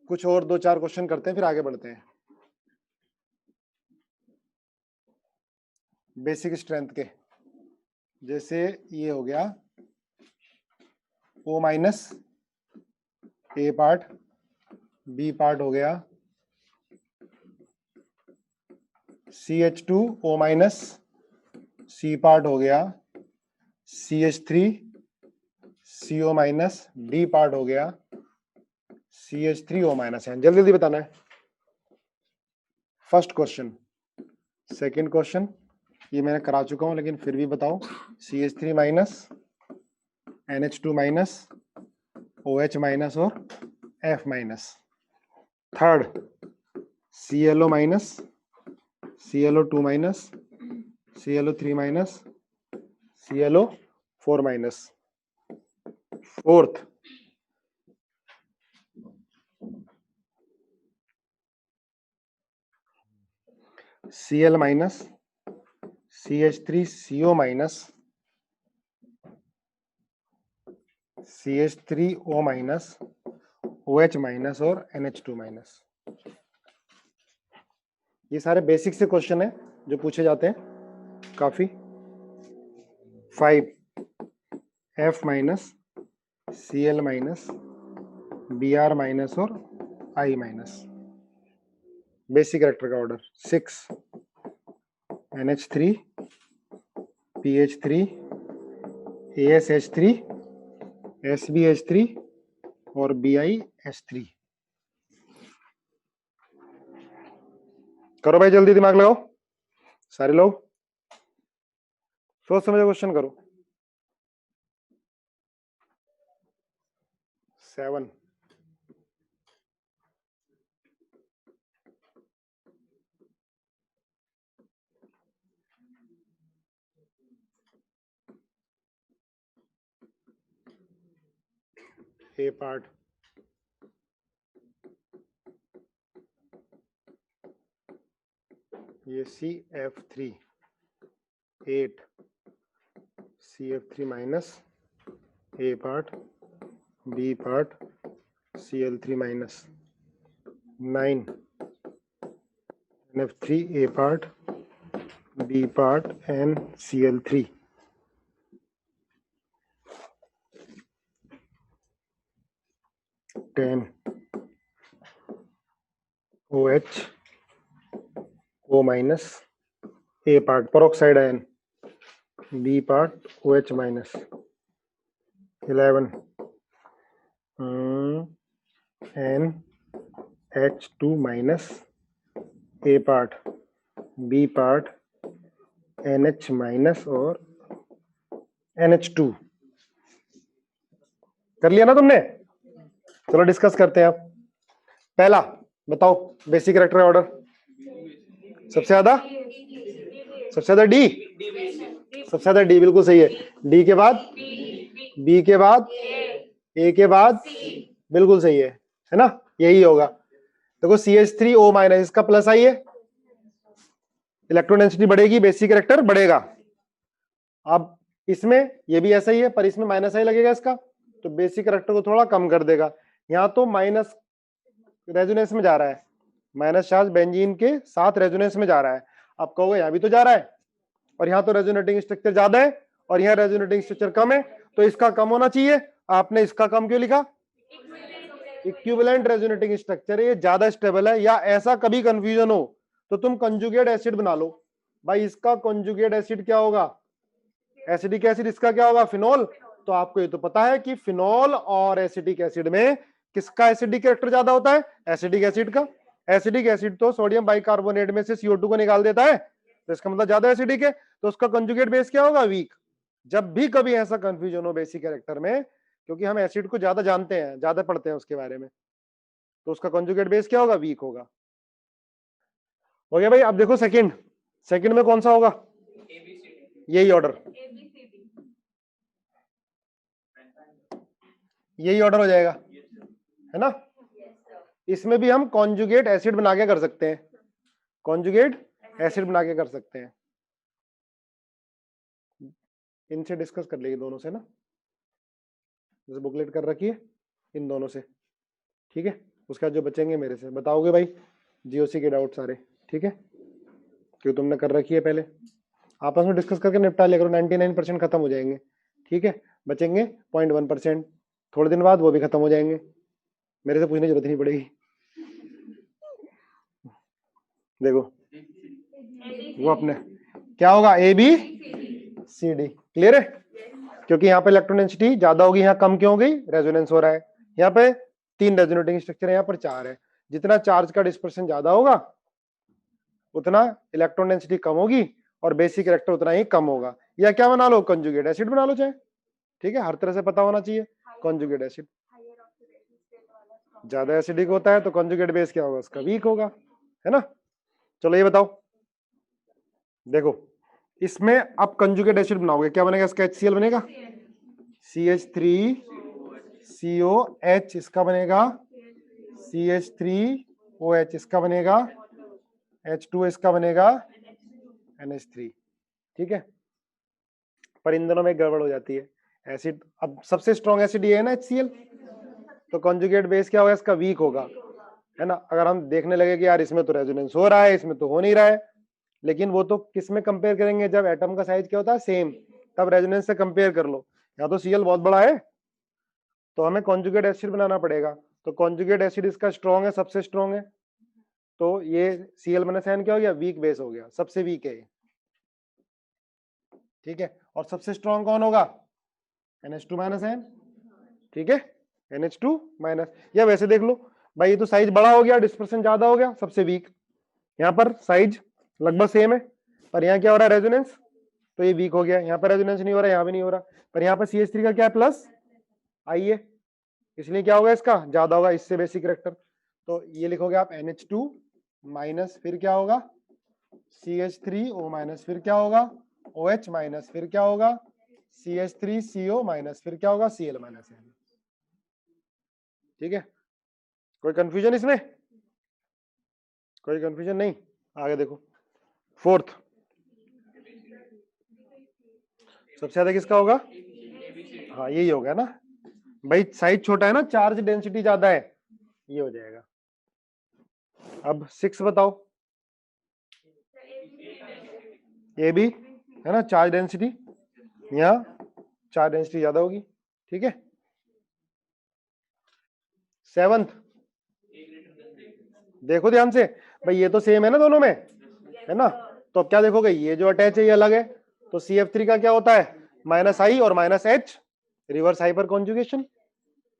कुछ और 2-4 क्वेश्चन करते हैं फिर आगे बढ़ते हैं। बेसिक स्ट्रेंथ के, जैसे ये हो गया O minus A part, B part हो गया CH2O माइनस, सी पार्ट हो गया CH3CO माइनस, डी पार्ट हो गया CH3O माइनस है। जल्दी जल्दी बताना है। फर्स्ट क्वेश्चन, सेकेंड क्वेश्चन ये मैंने करा चुका हूं लेकिन फिर भी बताओ। CH3 minus, NH2 minus, OH minus और F minus. Third ClO minus, ClO2 minus, ClO3 minus, ClO4 minus. Fourth Cl minus, CH3CO minus, CH3O minus, OH minus और NH2 माइनस। ये सारे बेसिक से क्वेश्चन है जो पूछे जाते हैं काफी। 5 F minus, Cl minus, Br minus और I माइनस। बेसिक कैरेक्टर का order. 6 NH3, PH3, ASH3, SbH3 और BiH3। करो भाई जल्दी, दिमाग लगाओ सारे लोग, सोच समझ क्वेश्चन करो। 7 A पार्ट, ये CF3, 8 CF3 minus, A part, B part, Cl3 minus. 9 NF3, A part, B part and Cl3। 10 OH O minus, A part peroxide ion, B part OH minus. 11 NH2 minus, A part, B part NH minus और NH2। कर लिया ना तुमने? चलो discuss करते हैं अब। पहला बताओ बेसिक कैरेक्टर ऑर्डर। सबसे ज्यादा डी, सबसे ज्यादा डी, बिल्कुल सही है। डी के बाद बी के बाद ए के बाद, बिल्कुल सही है ना? यही होगा। देखो CH3O माइनस, इसका प्लस आई है, इलेक्ट्रॉन डेंसिटी बढ़ेगी, बेसिक कैरेक्टर बढ़ेगा। अब इसमें ये भी ऐसा ही है पर इसमें माइनस आई लगेगा इसका, तो बेसिक कैरेक्टर को थोड़ा कम कर देगा। यहाँ तो माइनस रेजोनेंस में जा रहा है, माइनस चार्ज बेंजीन के साथ रेजोनेंस में जा रहा है। आप कहोगे यहाँ भी तो जा रहा है और यहाँ तो रेजोनेटिंग स्ट्रक्चर ज्यादा है और यहाँ रेजोनेटिंग स्ट्रक्चर कम है, तो इसका कम होना चाहिए। आपने इसका कम क्यों लिखा? इक्विवेलेंट रेजोनेटिंग स्ट्रक्चर, ये ज्यादा स्टेबल है। या ऐसा कभी कंफ्यूजन हो तो तुम कंजुगेट एसिड बना लो। भाई इसका कंजुगेट एसिड क्या होगा? Acidic acid. इसका क्या होगा? फिनोल। तो आपको ये तो पता है कि फिनोल और एसिडिक एसिड में किसका एसिडिक कैरेक्टर ज्यादा होता है? एसिडिक एसिड का। एसिडिक एसिड तो सोडियम बाइकार्बोनेट में से CO2 को निकाल देता है, तो इसका मतलब ज्यादा एसिडिक है, तो उसका कंजुगेट बेस क्या होगा? वीक। जब भी कभी ऐसा कंफ्यूजन हो बेसिक कैरेक्टर में, क्योंकि हम एसिड को ज्यादा जानते हैं, ज्यादा पढ़ते हैं उसके बारे में, तो उसका कंजुगेट बेस क्या होगा? वीक होगा। हो गया भाई। अब देखो सेकंड, सेकंड में कौन सा होगा? यही ऑर्डर, यही ऑर्डर हो जाएगा, है ना? इसमें भी हम कॉन्जुगेट एसिड बना के कर सकते हैं, कॉन्जुगेट एसिड बना के कर सकते हैं। इनसे डिस्कस कर लेंगे दोनों से ना, जैसे बुकलेट कर रखी है इन दोनों से, ठीक है? उसका जो बचेंगे मेरे से बताओगे भाई, जीओसी के डाउट सारे, ठीक है, क्यों तुमने कर रखी है पहले, आपस में डिस्कस करके निपटा लिया करो, 99% खत्म हो जाएंगे, ठीक है, बचेंगे 0.1%, थोड़े दिन बाद वो भी खत्म हो जाएंगे, मेरे से पूछने की जरूरत नहीं पड़ेगी। देखो वो अपने क्या होगा, A B C D, clear है, क्योंकि यहाँ पे इलेक्ट्रॉन डेंसिटी ज्यादा होगी, यहाँ कम क्यों हो गई, रेजोनेंस हो रहा है, यहाँ पे 3 रेजोनेटिंग स्ट्रक्चर है, यहाँ पर 4 है, जितना चार्ज का डिस्पर्शन ज्यादा होगा उतना इलेक्ट्रॉन डेंसिटी कम होगी और बेसिक रिएक्टर उतना ही कम होगा, या क्या बना लो, कंजुगेट एसिड बना लो चाहे, ठीक है, हर तरह से पता होना चाहिए, कंजुगेट एसिड ज्यादा एसिडिक होता है तो कंजुगेट बेस क्या होगा, उसका वीक होगा, है ना। चलो ये बताओ, देखो इसमें अब कंजुगेट एसिड बनाओगे, क्या बनेगा इसका, HCl बनेगा, CH3COH, इसका बनेगा CH3OH, इसका बनेगा H2, इसका बनेगा NH3, ठीक है, पर इन दोनों में गड़बड़ हो जाती है, एसिड अब सबसे स्ट्रॉन्ग एसिड ये है ना HCl, तो कंजुगेट बेस क्या होगा, इसका वीक होगा, है ना। अगर हम देखने लगे कि यार इसमें तो रेजोनेंस हो रहा है, इसमें तो हो नहीं रहा है, लेकिन वो तो किस में कंपेयर करेंगे, जब एटम का साइज क्या होता है सेम, तब रेजोनेंस से कंपेयर कर लो, यहाँ तो Cl बहुत बड़ा है तो हमें कॉन्जुगेट एसिड बनाना पड़ेगा, तो कॉन्जुगेट एसिड इसका स्ट्रॉन्ग है, सबसे स्ट्रॉन्ग है, तो ये Cl-N क्या हो गया, वीक बेस हो गया, सबसे वीक है, ठीक है, और सबसे स्ट्रॉन्ग कौन होगा, NH2-N, ठीक है, NH2-, या वैसे देख लो भाई, ये तो साइज बड़ा हो गया, डिस्पर्सन ज्यादा हो गया, सबसे वीक, यहाँ पर साइज लगभग सेम है, पर यहाँ क्या हो रहा है, रेजोनेंस, तो ये वीक हो गया, यहाँ पर रेजोनेंस नहीं हो रहा, यहाँ भी नहीं हो रहा, पर यहाँ पर CH3 का क्या प्लस आई है, इसलिए क्या होगा, इसका ज्यादा होगा, इससे बेसिक कैरेक्टर, तो ये लिखोगे आप NH2-, फिर क्या होगा CH3O-, फिर क्या होगा OH-, फिर क्या होगा CH3CO-, फिर क्या होगा Cl-, ठीक है, कोई कंफ्यूजन इसमें, कोई कंफ्यूजन नहीं, आगे देखो, फोर्थ सबसे ज्यादा किसका होगा, हाँ यही होगा ना भाई, साइज छोटा है ना, चार्ज डेंसिटी ज्यादा है, ये हो जाएगा। अब 6 बताओ, ये भी है ना, चार्ज डेंसिटी, यहाँ चार्ज डेंसिटी ज्यादा होगी, ठीक है। 7th देखो ध्यान से भाई, ये तो सेम है ना दोनों में, है ना, तो अब क्या देखोगे, ये जो अटैच है ये अलग है, तो CF3 का क्या होता है, -I और -H, रिवर्स हाइपर कॉन्जुगेशन,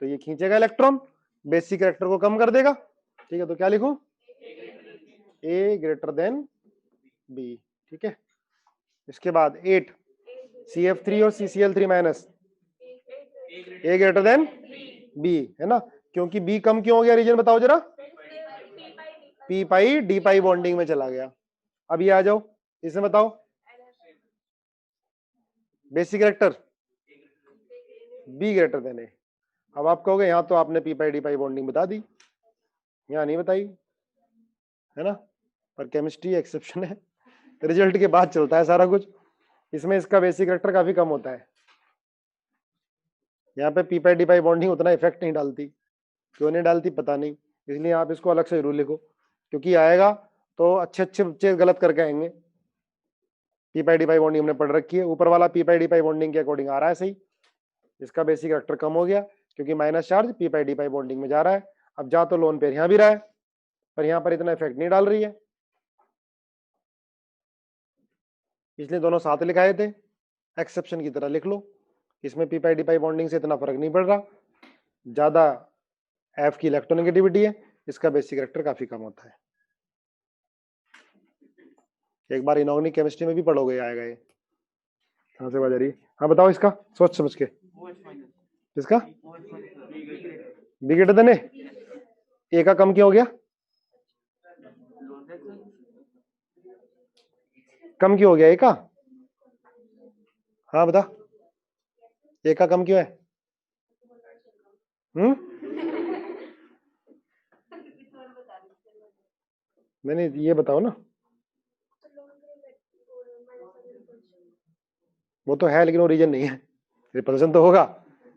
तो ये खींचेगा इलेक्ट्रॉन, बेसिक कैरेक्टर को कम कर देगा, ठीक है, तो क्या लिखूं, A ग्रेटर देन B, ठीक है। इसके बाद 8 CF3 और CCl3-, A greater than B, है ना, क्योंकि B कम क्यों हो गया, रीजन बताओ जरा, P पाई D पाई बॉन्डिंग में चला गया। अब ये आ जाओ, इसमें बताओ basic character B greater than A, अब आप कहोगे यहाँ तो आपने P पाई D पाई बॉन्डिंग बता दी, यहाँ नहीं बताई, है ना, पर केमिस्ट्री एक्सेप्शन है, रिजल्ट के बाद चलता है सारा कुछ, इसमें इसका बेसिक कैरेक्टर काफी कम होता है, यहाँ पे P पाई D पाई बॉन्डिंग उतना इफेक्ट नहीं डालती, क्यों नहीं डालती पता नहीं, इसलिए आप इसको अलग से जरूर लिखो, क्योंकि आएगा तो अच्छे अच्छे बच्चे गलत करके आएंगे। P पाई D पाई बॉन्डिंग हमने पढ़ रखी है, ऊपर वाला P पाई D पाई बॉन्डिंग के अकॉर्डिंग आ रहा है सही, इसका बेसिक कैरेक्टर कम हो गया क्योंकि माइनस चार्ज P पाई D पाई बॉन्डिंग में जा रहा है, अब जा तो लोन पेयर यहाँ भी रहा है, पर यहाँ पर इतना इफेक्ट नहीं डाल रही है, इसलिए दोनों साथ लिखाए थे, एक्सेप्शन की तरह लिख लो, इसमें P पाई D पाई बॉन्डिंग से इतना फर्क नहीं पड़ रहा, ज्यादा F की इलेक्ट्रोनेगेटिविटी है, इसका बेसिक कैरेक्टर काफी कम होता है, एक बार इनऑर्गेनिक केमिस्ट्री में भी पढ़ोगे, आएगा ये, कहाँ से बात आ रही है, हाँ बताओ इसका सोच समझ के, इसका B ग्रेटर देन A का कम क्यों हो गया, कम क्यों हो गया A का, हाँ बता, A का कम क्यों है, नहीं ये बताओ ना, वो तो है लेकिन वो रीजन नहीं है, रिपल्सन तो होगा,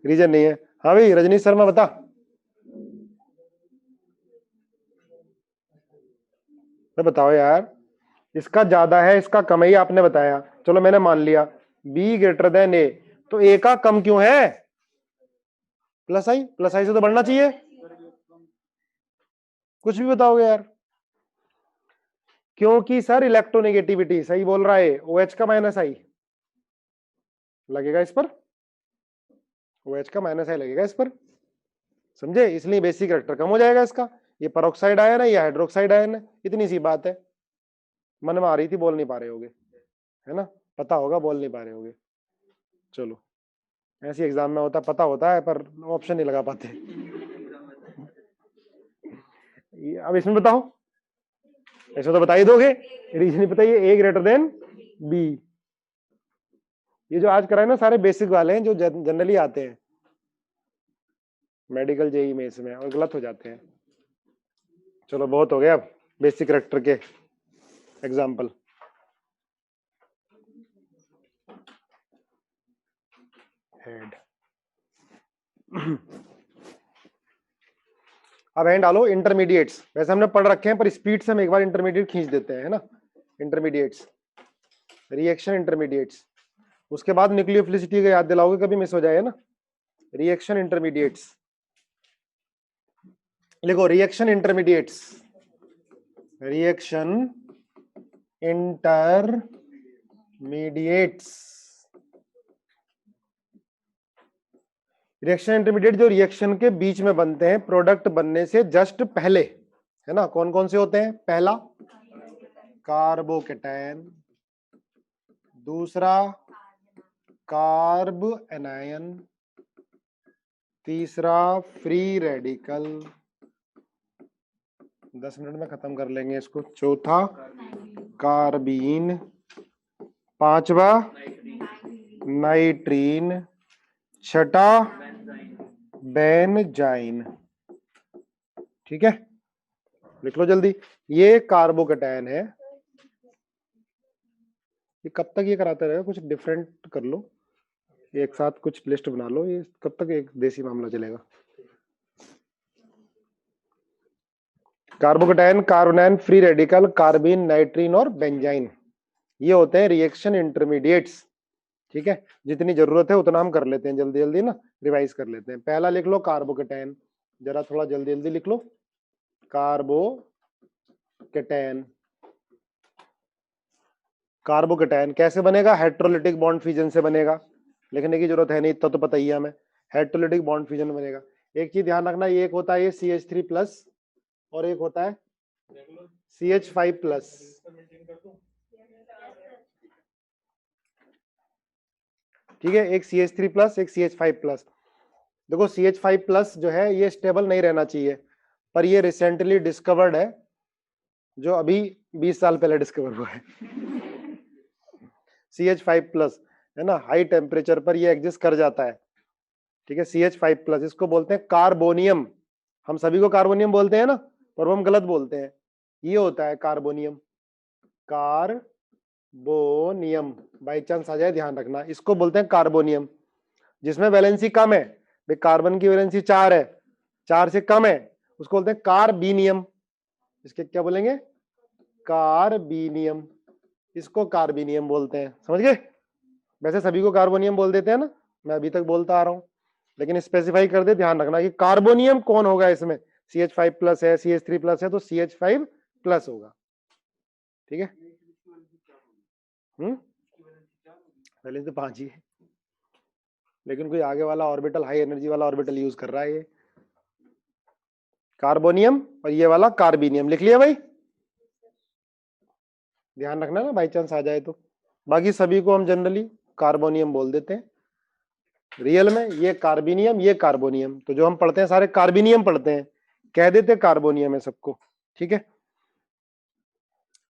रीजन नहीं है, हाँ भाई रजनीश शर्मा बता, बताओ यार, इसका ज्यादा है इसका कम है, ये आपने बताया, चलो मैंने मान लिया बी ग्रेटर देन ए, तो ए का कम क्यों है? प्लस आई से तो बढ़ना चाहिए। कुछ भी बताओगे यार, क्योंकि सर इलेक्ट्रोनेगेटिविटी सही बोल रहा है, ओ एच का माइनस आई लगेगा इस पर, ओ एच का माइनस आई लगेगा इस पर, समझे? इसलिए बेसिक कैरेक्टर कम हो जाएगा इसका। ये पेरोक्साइड आयन है, ये हाइड्रोक्साइड आयन है, इतनी सी बात है। मन में आ रही थी, बोल नहीं पा रहे होगे, है ना? पता होगा, बोल नहीं पा रहे होगे। चलो, ऐसे एग्जाम में होता, पता होता है पर ऑप्शन नहीं लगा पाते। अब इसमें बताओ, ऐसा तो बता ही दोगे, रीजन बताइए, ए ग्रेटर देन बी। ये जो आज कराए ना सारे बेसिक वाले हैं, जो जनरली आते हैं मेडिकल जेई में इसमें, और गलत हो जाते हैं। चलो बहुत हो गया, अब बेसिक कैरेक्टर के एग्जाम्पल। हेड अब हैंड डालो इंटरमीडिएट्स, वैसे हमने पढ़ रखे हैं पर स्पीड से हम एक बार इंटरमीडिएट खींच देते हैं, है ना? इंटरमीडिएट्स, रिएक्शन इंटरमीडिएट्स, उसके बाद न्यूक्लियोफिलिसिटी का याद दिलाओगे, कभी मिस हो जाए, है ना? रिएक्शन इंटरमीडिएट्स लिखो, reaction intermediates, reaction intermediates. Reaction intermediate जो रिएक्शन के बीच में बनते हैं, प्रोडक्ट बनने से जस्ट पहले, है ना? कौन कौन से होते हैं? पहला कार्बोकेटायन, दूसरा कार्ब एनायन, तीसरा फ्री रेडिकल, 10 मिनट में खत्म कर लेंगे इसको, चौथा कार्बीन, पांचवा नाइट्रीन, छठा बेंजाइन। ठीक है, लिख लो जल्दी। ये कार्बोकेटायन है, ये कब तक ये कराते रहेगा, कुछ डिफरेंट कर लो, एक साथ कुछ लिस्ट बना लो, ये कब तक एक देसी मामला चलेगा? Carbocation, carbanion, free radical, carbene, nitrene और बेंजाइन, ये होते हैं रिएक्शन इंटरमीडिएट्स। ठीक है, जितनी जरूरत है उतना हम कर लेते हैं, जल्दी जल्दी ना रिवाइज कर लेते हैं। पहला लिख लो कार्बोकेटायन, जरा थोड़ा जल्दी जल्दी लिख लो, कार्बोकेटायन। कार्बोकेटायन कैसे बनेगा? हेट्रोलिटिक बॉन्ड फ्यूजन से बनेगा, लिखने की जरूरत है नहीं, इतना तो पता ही है हमें, हेट्रोलिटिक बॉन्ड फ्यूजन बनेगा। एक चीज ध्यान रखना, ये एक होता है ये CH3+ और एक होता है CH5+। ठीक है, एक CH3+, एक CH5+। देखो CH5+ जो है ये स्टेबल नहीं रहना चाहिए, पर ये रिसेंटली डिस्कवर्ड है, जो अभी 20 साल पहले डिस्कवर हुआ है। CH5+, है ना? हाई टेम्परेचर पर ये एग्जिस्ट कर जाता है। ठीक है, CH5+, इसको बोलते हैं कार्बोनियम। हम सभी को कार्बोनियम बोलते हैं ना, पर वो हम गलत बोलते हैं, ये होता है कार्बोनियम, कार्बोनियम, बाई चांस आ जाए ध्यान रखना, इसको बोलते हैं कार्बोनियम। जिसमें वैलेंसी कम है, भाई कार्बन की वैलेंसी 4 है, 4 से कम है, उसको बोलते हैं कार्बीनियम। इसके क्या बोलेंगे? कार्बीनियम, इसको कार्बीनियम बोलते हैं, समझ गए? वैसे सभी को कार्बोनियम बोल देते हैं ना, मैं अभी तक बोलता आ रहा हूं, लेकिन स्पेसिफाई कर दे, ध्यान रखना कि कार्बोनियम कौन होगा इसमें। CH5+ है, CH3+ है, तो CH5+ होगा। ठीक है, पहले तो 5 ही है, लेकिन कोई आगे वाला ऑर्बिटल, हाई एनर्जी वाला ऑर्बिटल यूज कर रहा है, ये कार्बोनियम और ये वाला कार्बीनियम। लिख लिया भाई, ध्यान रखना ना, बाई चांस आ जाए तो। बाकी सभी को हम जनरली कार्बोनियम बोल देते हैं, रियल में ये कार्बीनियम, ये कार्बोनियम, तो जो हम पढ़ते हैं सारे कार्बीनियम पढ़ते हैं, कह देते कार्बोनियम है सबको। ठीक है,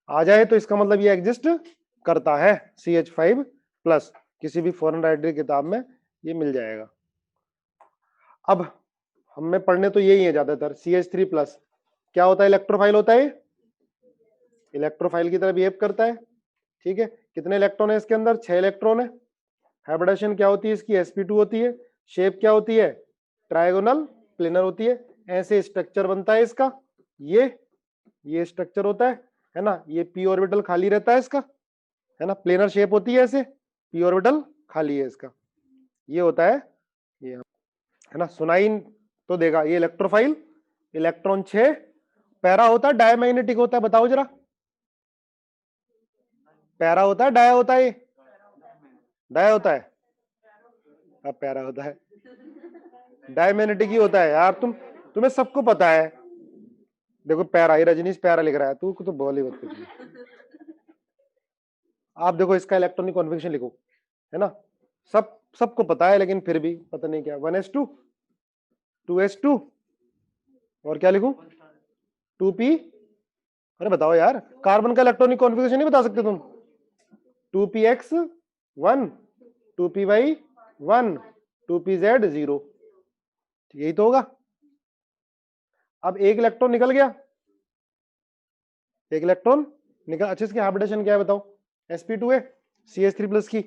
आ जाए तो इसका मतलब ये एग्जिस्ट करता है, CH5+, किसी भी फॉरेन राइटर की किताब में ये मिल जाएगा। अब हमें पढ़ने तो यही है ज्यादातर। CH3+ क्या होता है? इलेक्ट्रोफाइल होता है, इलेक्ट्रोफाइल की तरह बिहेव करता है। ठीक है, कितने इलेक्ट्रॉन है इसके अंदर? 6 इलेक्ट्रॉन है। हाइब्रिडेशन क्या होती है इसकी? sp2 होती है। शेप क्या होती है? ट्रायगोनल प्लेनर होती है। ऐसे स्ट्रक्चर बनता है इसका, ये स्ट्रक्चर होता है। है ना, ये p ऑर्बिटल खाली रहता है इसका, है ना, प्लेनर शेप होती है ऐसे, p ऑर्बिटल खाली है इसका, ये होता है ये, है ना। सुनाई तो देगा, ये इलेक्ट्रोफाइल, इलेक्ट्रॉन 6, पैरा होता है डायमैग्नेटिक होता है, बताओ जरा, पैरा होता है डाया होता है, ये डाया होता है, अब पैरा होता है, डायमैग्नेटिक ही होता है यार, तुम्हें सबको पता है। देखो पैरा, ये रजनीश पैरा लिख रहा है, तू तो बोल ही मत कुछ भी। आप देखो इसका इलेक्ट्रॉनिक कॉन्फ़िगरेशन लिखो, है ना, सबको पता है, लेकिन फिर भी पता नहीं क्या, 1s2 2s2 और क्या लिखूं 2p, अरे बताओ यार, कार्बन का इलेक्ट्रॉनिक कॉन्फ़िगरेशन नहीं बता सकते तुम, 2px 1 2py 1 2pz 0, यही तो होगा। अब एक इलेक्ट्रॉन निकल गया, एक इलेक्ट्रॉन निकल, अच्छा इसकी हाइब्रिडेशन क्या है बताओ, sp2 है CH3 प्लस की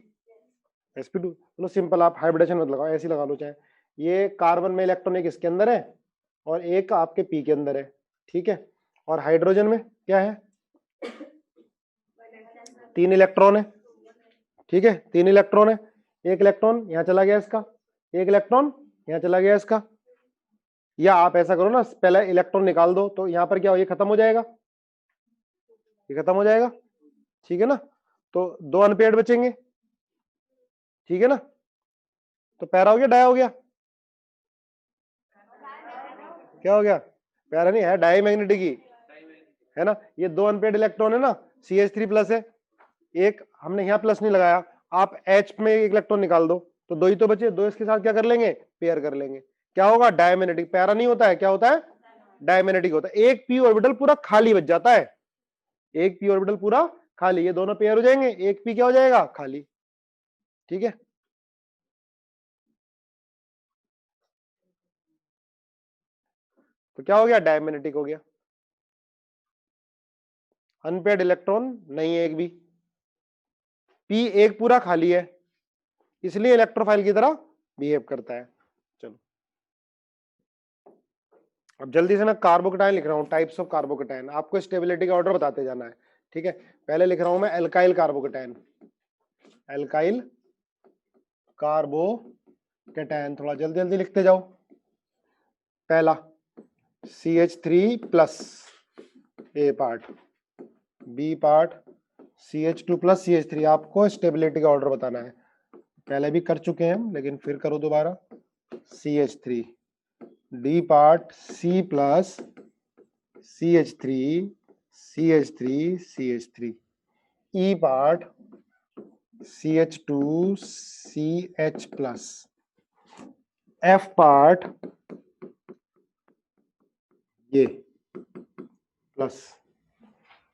sp2, चलो सिंपल, आप हाइब्रिडेशन मत लगाओ, ऐसे लगा लो चाहे, ये कार्बन में इलेक्ट्रॉन एक इसके अंदर है और एक आपके पी के अंदर है, ठीक है, और हाइड्रोजन में क्या है, 3 इलेक्ट्रॉन है, ठीक है, 3 इलेक्ट्रॉन है, एक इलेक्ट्रॉन यहां चला गया इसका, एक इलेक्ट्रॉन यहां चला गया इसका, या आप ऐसा करो ना, पहले इलेक्ट्रॉन निकाल दो, तो यहां पर क्या हो, ये खत्म हो जाएगा, ये खत्म हो जाएगा, ठीक है ना, तो 2 अनपेयर्ड बचेंगे, ठीक है ना, तो पैरा हो गया डाया हो गया, क्या हो गया, पैरा नहीं है, डायमैग्नेटिक ही है ना, ये 2 अनपेयर्ड इलेक्ट्रॉन है ना, CH3 प्लस है, एक हमने यहाँ प्लस नहीं लगाया, आप H में एक इलेक्ट्रॉन निकाल दो, तो 2 ही तो बचे, 2 इसके साथ क्या कर लेंगे, पेयर कर लेंगे, क्या होगा, डायमैग्नेटिक, पैरा नहीं होता है, क्या होता है, डायमैग्नेटिक होता है, एक p ऑर्बिटल पूरा खाली बच जाता है, एक p ऑर्बिटल पूरा खाली, ये दोनों पेयर हो जाएंगे, एक p क्या हो जाएगा, खाली, ठीक है। तो क्या हो गया, डायमैग्नेटिक हो गया, अनपेयर्ड इलेक्ट्रॉन नहीं है एक भी, p एक पूरा खाली है, इसलिए इलेक्ट्रोफाइल की तरह बिहेव करता है। चलो अब जल्दी से मैं कार्बोकेटायन लिख रहा हूं, टाइप्स ऑफ कार्बोकेटायन, आपको स्टेबिलिटी का ऑर्डर बताते जाना है, ठीक है। पहले लिख रहा हूं मैं एल्काइल कार्बोकेटायन, एल्काइल कार्बोकेटायन, थोड़ा जल्दी जल्दी लिखते जाओ। पहला CH3 plus A part, B part CH2 plus CH3, आपको स्टेबिलिटी का ऑर्डर बताना है, पहले भी कर चुके हैं हम, लेकिन फिर करो दोबारा, CH3, D part C plus CH3 CH3 CH3, E part CH2 CH plus, F part ये प्लस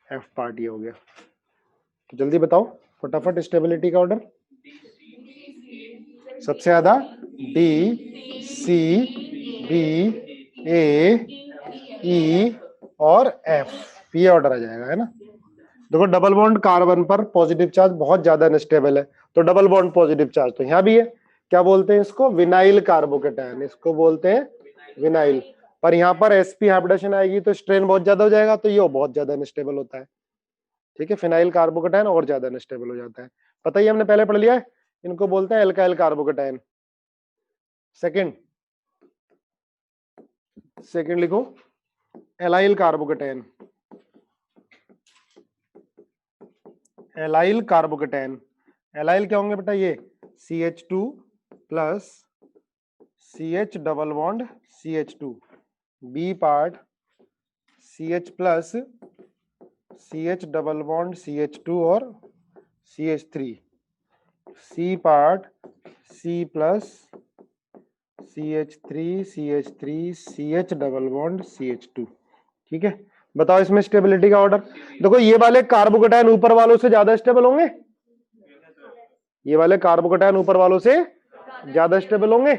F पार्ट ये हो गया, तो जल्दी बताओ फटाफट स्टेबिलिटी का ऑर्डर, सबसे ज्यादा D C B A E और F, ये ऑर्डर आ जाएगा, है ना। देखो डबल बॉन्ड कार्बन पर पॉजिटिव चार्ज बहुत ज्यादा अनस्टेबल है, तो डबल बॉन्ड पॉजिटिव चार्ज तो यहां भी है, क्या बोलते हैं इसको, विनाइल कार्बोकेटायन, इसको बोलते हैं विनाइल, पर यहाँ पर sp हाइब्रिडेशन आएगी तो स्ट्रेन बहुत ज्यादा हो जाएगा, तो ये बहुत ज्यादा अनस्टेबल होता है, ठीक है, फिनाइल कार्बोकेटायन और ज्यादा अनस्टेबल हो जाता है, पता ही हमने पहले पढ़ लिया है, इनको बोलते हैं एल्काइल कार्बोकेटायन। सेकंड लिखो allyl carbocation, allyl carbocation, allyl क्या होंगे बेटा, ये CH2 plus CH double bond CH2, B part CH plus CH double bond CH2 और CH3, C part C plus CH3 CH3 CH double bond CH2, ठीक है। बताओ इसमें स्टेबिलिटी का ऑर्डर, देखो ये वाले कार्बोकेटायन ऊपर वालों से ज्यादा स्टेबल होंगे, ये वाले कार्बोकेटायन ऊपर वालों से ज्यादा स्टेबल होंगे,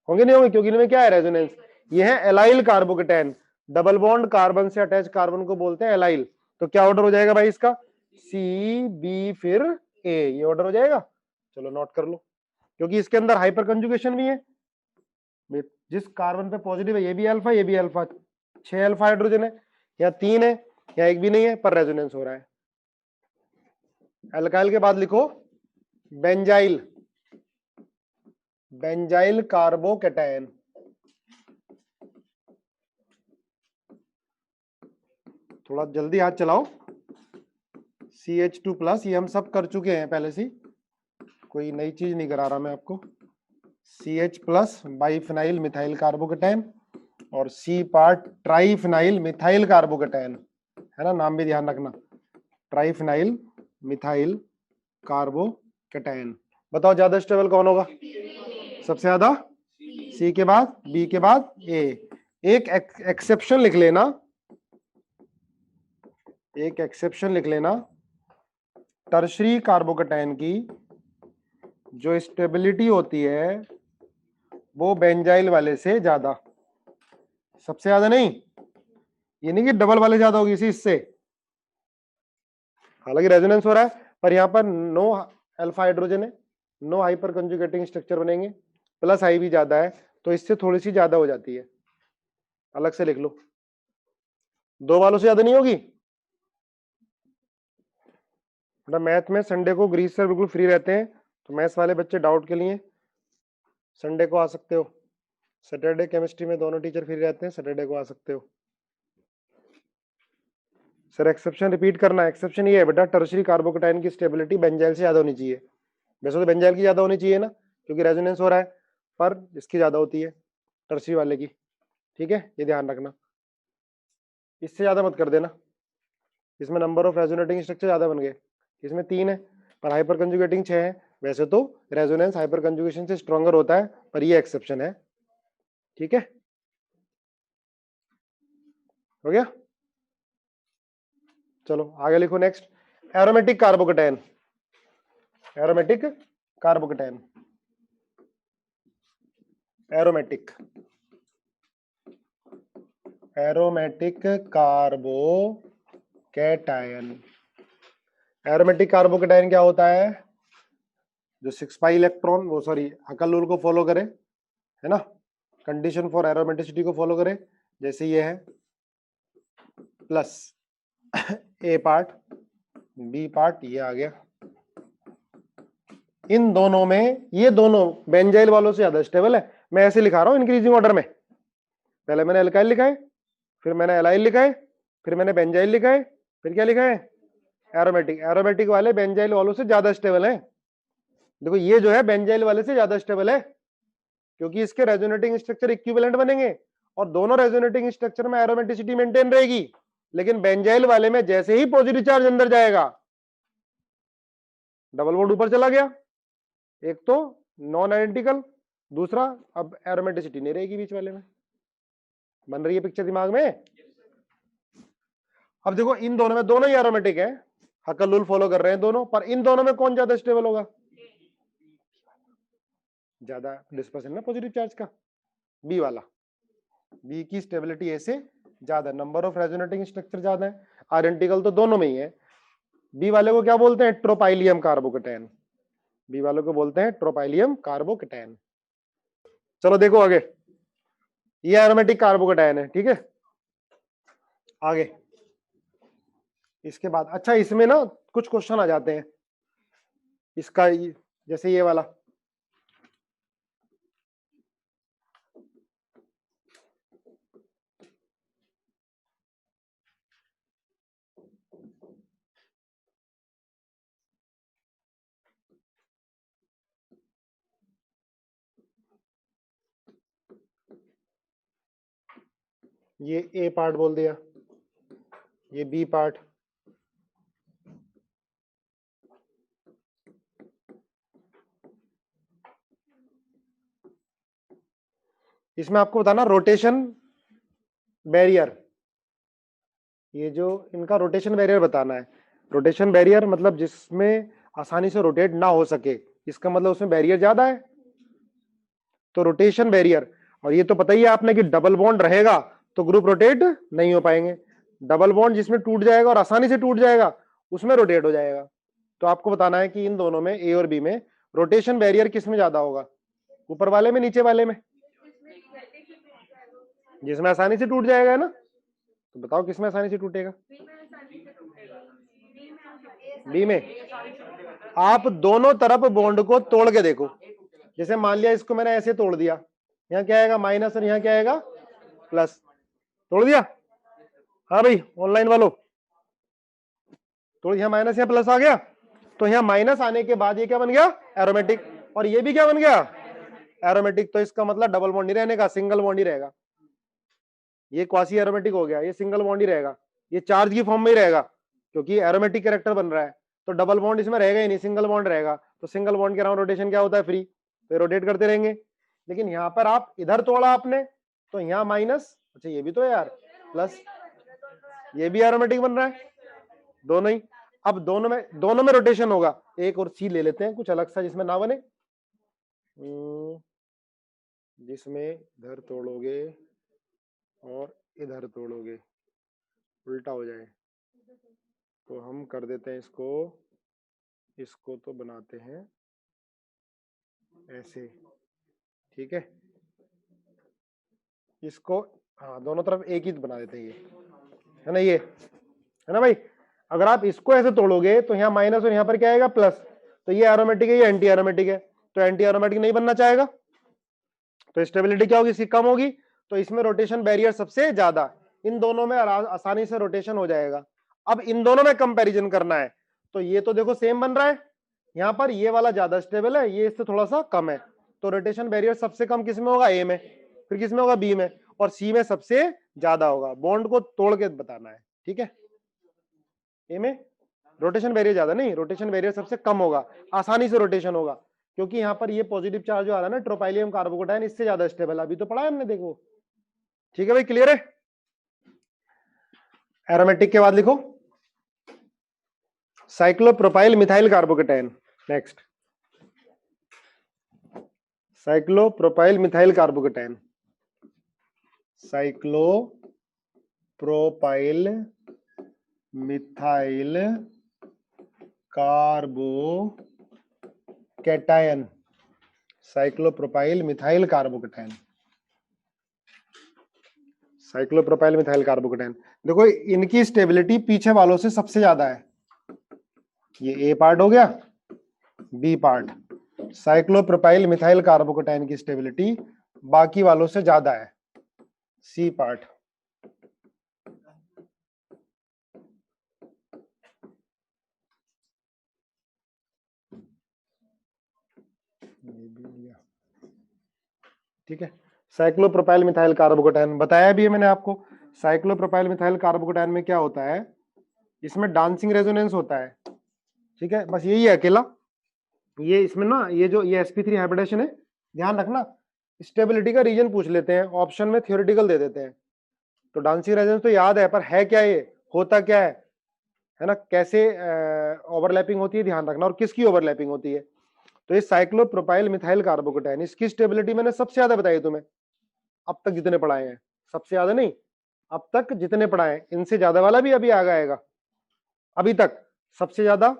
होंगे नहीं होंगे, क्योंकि इनमें क्या है, रेजोनेंस, ये है allyl carbocation, double bond carbon से अटैच कार्बन को बोलते हैं एलाइल, तो क्या ऑर्डर हो जाएगा भाई इसका, सी बी फिर ए, ये ऑर्डर हो जाएगा, चलो नोट कर लो, क्योंकि इसके अंदर हाइपर कंजुगेशन भी है, जिस कार्बन पे पॉजिटिव है ये भी अल्फा, ये भी अल्फा, 6 अल्फा हाइड्रोजन है, यहाँ 3 है, यहाँ एक भी नहीं है पर रेजोनेंस हो रहा है। एल्काइल के बाद लिखो बेंजाइल, बेंजाइल कार्बोकैटायन। थोड़ा जल्दी हाथ चलाओ। CH2+, ये हम सब कर चुके हैं पहले से, कोई नई चीज नहीं करा रहा मैं आपको। CH+ बाइफिनाइल मिथाइल कार्बोकैटायन और C part triphenyl methyl carbocation, है ना, नाम भी ध्यान रखना, ट्राइफिनाइल मिथाइल कार्बोकैटायन। बताओ ज्यादा स्टेबल कौन होगा? सबसे ज्यादा C के बाद B के बाद A। एक एक्सेप्शन लिख लेना, एक एक्सेप्शन लिख लेना, टर्शरी कार्बोकैटायन की जो स्टेबिलिटी होती है वो बेंजाइल वाले से ज्यादा, सबसे ज्यादा नहीं, ये नहीं कि डबल वाले ज्यादा होगी इससे। हालांकि रेजोनेंस हो रहा है पर यहाँ पर नो अल्फा हाइड्रोजन है, नो हाइपर कंजुगेटिंग स्ट्रक्चर बनेंगे, प्लस आई भी ज्यादा है तो इससे थोड़ी सी ज्यादा हो जाती है, अलग से लिख लो। दो वालों से ज्यादा नहीं होगी। मैथ में संडे को ग्रीस सर बिल्कुल फ्री रहते हैं, तो मैथ्स वाले बच्चे डाउट के लिए संडे को आ सकते हो। सैटरडे केमिस्ट्री में दोनों टीचर फ्री रहते हैं, सैटरडे को आ सकते हो। सर एक्सेप्शन रिपीट करना, एक्सेप्शन ये है बेटा, टर्शरी कार्बोकैटायन की स्टेबिलिटी बेंजाइल से ज्यादा होनी चाहिए। वैसे तो बेंजाइल की ज्यादा होनी चाहिए ना, क्योंकि रेजोनेंस हो रहा है, पर इसकी ज्यादा होती है टर्शरी वाले की, ठीक है, ये ध्यान रखना। इससे ज्यादा मत कर देना, इसमें नंबर ऑफ रेजोनेटिंग स्ट्रक्चर ज्यादा बन गए, इसमें 3 है पर हाइपर कंजुगेटिंग 6 है। वैसे तो रेजोनेंस हाइपर कंजुगेशन से स्ट्रॉन्गर होता है, पर ये एक्सेप्शन है, ठीक है, हो गया। चलो आगे लिखो next, aromatic carbocation, aromatic carbocation, aromatic, aromatic carbocation. Aromatic carbocation क्या होता है? जो 6 इलेक्ट्रॉन, वो सॉरी हकल रूल को फॉलो करे, है ना, कंडीशन फॉर एरोमेटिसिटी को फॉलो करे, जैसे ये है plus A part B part, ये आ गया। इन दोनों में, ये दोनों बेंजाइल वालों से ज्यादा स्टेबल है। मैं ऐसे लिखा रहा हूं इंक्रीजिंग ऑर्डर में, पहले मैंने एल्काइल लिखा है, फिर मैंने एलाइल लिखा है, फिर मैंने बेंजाइल लिखा है, फिर क्या लिखा है? एरोमेटिक। एरोमेटिक वाले बेंजाइल वालों से ज्यादा स्टेबल है। देखो ये जो है बेंजाइल वाले से ज्यादा स्टेबल है, क्योंकि इसके रेजोनेटिंग स्ट्रक्चर इक्विवेलेंट बनेंगे और दोनों रेजोनेटिंग स्ट्रक्चर में एरोमेटिसिटी मेंटेन रहेगी। लेकिन बेंजाइल वाले में जैसे ही पॉजिटिव चार्ज अंदर जाएगा, डबल बॉन्ड ऊपर चला गया, एक तो नॉन आइडेंटिकल, दूसरा अब एरोमेटिसिटी नहीं रहेगी बीच वाले में। बन रही है पिक्चर दिमाग में? अब देखो इन दोनों में, दोनों ही एरोमेटिक है, हकल रूल फॉलो कर रहे हैं दोनों, पर इन दोनों में कौन ज्यादा स्टेबल होगा? ज्यादा डिस्पर्सन ना पॉजिटिव चार्ज का, बी वाला। बी की स्टेबिलिटी ए से ज्यादा, नंबर ऑफ रेजोनेटिंग स्ट्रक्चर ज्यादा है, आइडेंटिकल तो दोनों में ही है। बी वाले को क्या बोलते हैं? ट्रोपाइलियम कार्बोकैटायन। बी वालों को बोलते हैं ट्रोपाइलियम कार्बोकैटायन। चलो देखो आगे, ये एरोमेटिक कार्बोकैटायन है, ठीक है। आगे इसके बाद, अच्छा इसमें ना कुछ क्वेश्चन आ जाते हैं इसका, जैसे ये वाला, ये ए पार्ट बोल दिया, ये बी पार्ट, इसमें आपको बताना रोटेशन बैरियर, ये जो इनका रोटेशन बैरियर बताना है। रोटेशन बैरियर मतलब जिसमें आसानी से रोटेट ना हो सके, इसका मतलब उसमें बैरियर ज्यादा है, तो रोटेशन बैरियर। और ये तो पता ही है आपने कि डबल बॉन्ड रहेगा तो ग्रुप रोटेट नहीं हो पाएंगे, डबल बॉन्ड जिसमें टूट जाएगा और आसानी से टूट जाएगा उसमें रोटेट हो जाएगा। तो आपको बताना है कि इन दोनों में, ए और बी में, रोटेशन बैरियर किस में ज्यादा होगा? ऊपर वाले में, नीचे वाले में? जिसमें आसानी से टूट जाएगा, है ना, तो बताओ किसमें आसानी से टूटेगा? बी में। आप दोनों तरफ बॉन्ड को तोड़ के देखो। जैसे मान लिया इसको मैंने ऐसे तोड़ दिया, यहाँ क्या आएगा माइनस और यहाँ क्या आएगा प्लस। तोड़ दिया? हाँ भाई ऑनलाइन वालों, तो यहाँ माइनस यहाँ प्लस आ गया, तो यहाँ माइनस आने के बाद ये क्या बन गया एरोमेटिक, और ये भी क्या बन गया एरोमेटिक। तो इसका मतलब डबल बॉन्ड नहीं रहने का, सिंगल बॉन्ड ही रहेगा। ये क्वासी एरोमेटिक हो गया, ये सिंगल बॉन्ड ही रहेगा, ये चार्ज की फॉर्म में ही रहेगा क्योंकि एरोमेटिक कैरेक्टर बन रहा है। तो डबल बॉन्ड इसमें रहेगा ही नहीं, सिंगल बॉन्ड रहेगा। तो सिंगल बॉन्ड के अराउंड रोटेशन क्या होता है फ्री, तो रोटेट करते रहेंगे। लेकिन यहाँ पर आप इधर तोड़ा आपने, तो यहाँ माइनस, अच्छा ये भी तो है यार प्लस, ये भी एरोमेटिक बन रहा है दोनों ही। अब दोनों में रोटेशन होगा। एक और सी ले लेते हैं कुछ अलग सा जिसमें ना बने, जिसमें इधर तोड़ोगे और इधर तोड़ोगे उल्टा हो जाए। तो हम कर देते हैं इसको तो बनाते हैं ऐसे, ठीक है। इसको हाँ दोनों तरफ एक ही बना देते हैं, ये है ना, ये है ना भाई। अगर आप इसको ऐसे तोड़ोगे तो यहाँ माइनस और यहाँ पर क्या आएगा प्लस, तो ये एरोमेटिक है ये एंटी एरोमेटिक है, तो एंटी एरोमेटिक नहीं बनना चाहेगा, तो स्टेबिलिटी क्या होगी इसकी कम होगी। तो इसमें रोटेशन बैरियर सबसे ज्यादा, इन दोनों में आसानी से रोटेशन हो जाएगा। अब इन दोनों में कंपैरिजन करना है, तो ये तो देखो सेम बन रहा है, यहाँ पर ये वाला ज्यादा स्टेबल है, ये इससे थोड़ा सा कम है। तो रोटेशन बैरियर सबसे कम किसमें होगा ए में, फिर किसमें होगा बी में, और सी में सबसे ज्यादा होगा। बॉन्ड को तोड़ के बताना है, ठीक है। ए में रोटेशन बैरियर ज्यादा नहीं, रोटेशन बैरियर सबसे कम होगा, आसानी से रोटेशन होगा, क्योंकि यहाँ पर ये पॉजिटिव चार्ज जो आ रहा है ना ट्रोपाइलियम कार्बोकेटाइन, इससे ज्यादा स्टेबल, अभी तो पढ़ा है हमने देखो, ठीक है भाई क्लियर है। एरोमेटिक के बाद लिखो cyclopropyl methyl carbocation. Next cyclopropyl methyl carbocation, cyclopropyl methyl carbocation, cyclopropyl methyl carbocation, cyclopropyl methyl carbocation. देखो इनकी स्टेबिलिटी पीछे वालों से सबसे ज्यादा है, ये ए पार्ट हो गया, B part. Cyclopropyl methyl carbocation की स्टेबिलिटी बाकी वालों से ज्यादा है, सी पार्ट। ठीक है, साइक्लोप्रोपाइल मिथाइल कार्बोकेटाइन बताया भी है मैंने आपको। साइक्लोप्रोपाइल मिथाइल कार्बोकेटाइन में क्या होता है, इसमें डांसिंग रेजोनेंस होता है, ठीक है, बस यही है अकेला। ये इसमें ना ये जो ये sp3 हाइब्रिडेशन है, ध्यान रखना स्टेबिलिटी का रीजन पूछ लेते हैं, ऑप्शन में थियोरेटिकल दे देते हैं। तो डांसिंग रेजोनेंस तो याद है, पर है क्या, ये होता क्या है ना, कैसे ओवरलैपिंग होती है ध्यान रखना, और किसकी ओवरलैपिंग होती है। तो ये साइक्लोप्रोपाइल मिथाइल कार्बोकेटाइन, इसकी स्टेबिलिटी मैंने सबसे ज्यादा बताई तुम्हें अब तक जितने पढ़ाए हैं, सबसे ज्यादा नहीं, अब तक जितने पढ़ाए हैं, इनसे ज्यादा वाला भी अभी आगे आएगा। अभी तक सबसे ज्यादा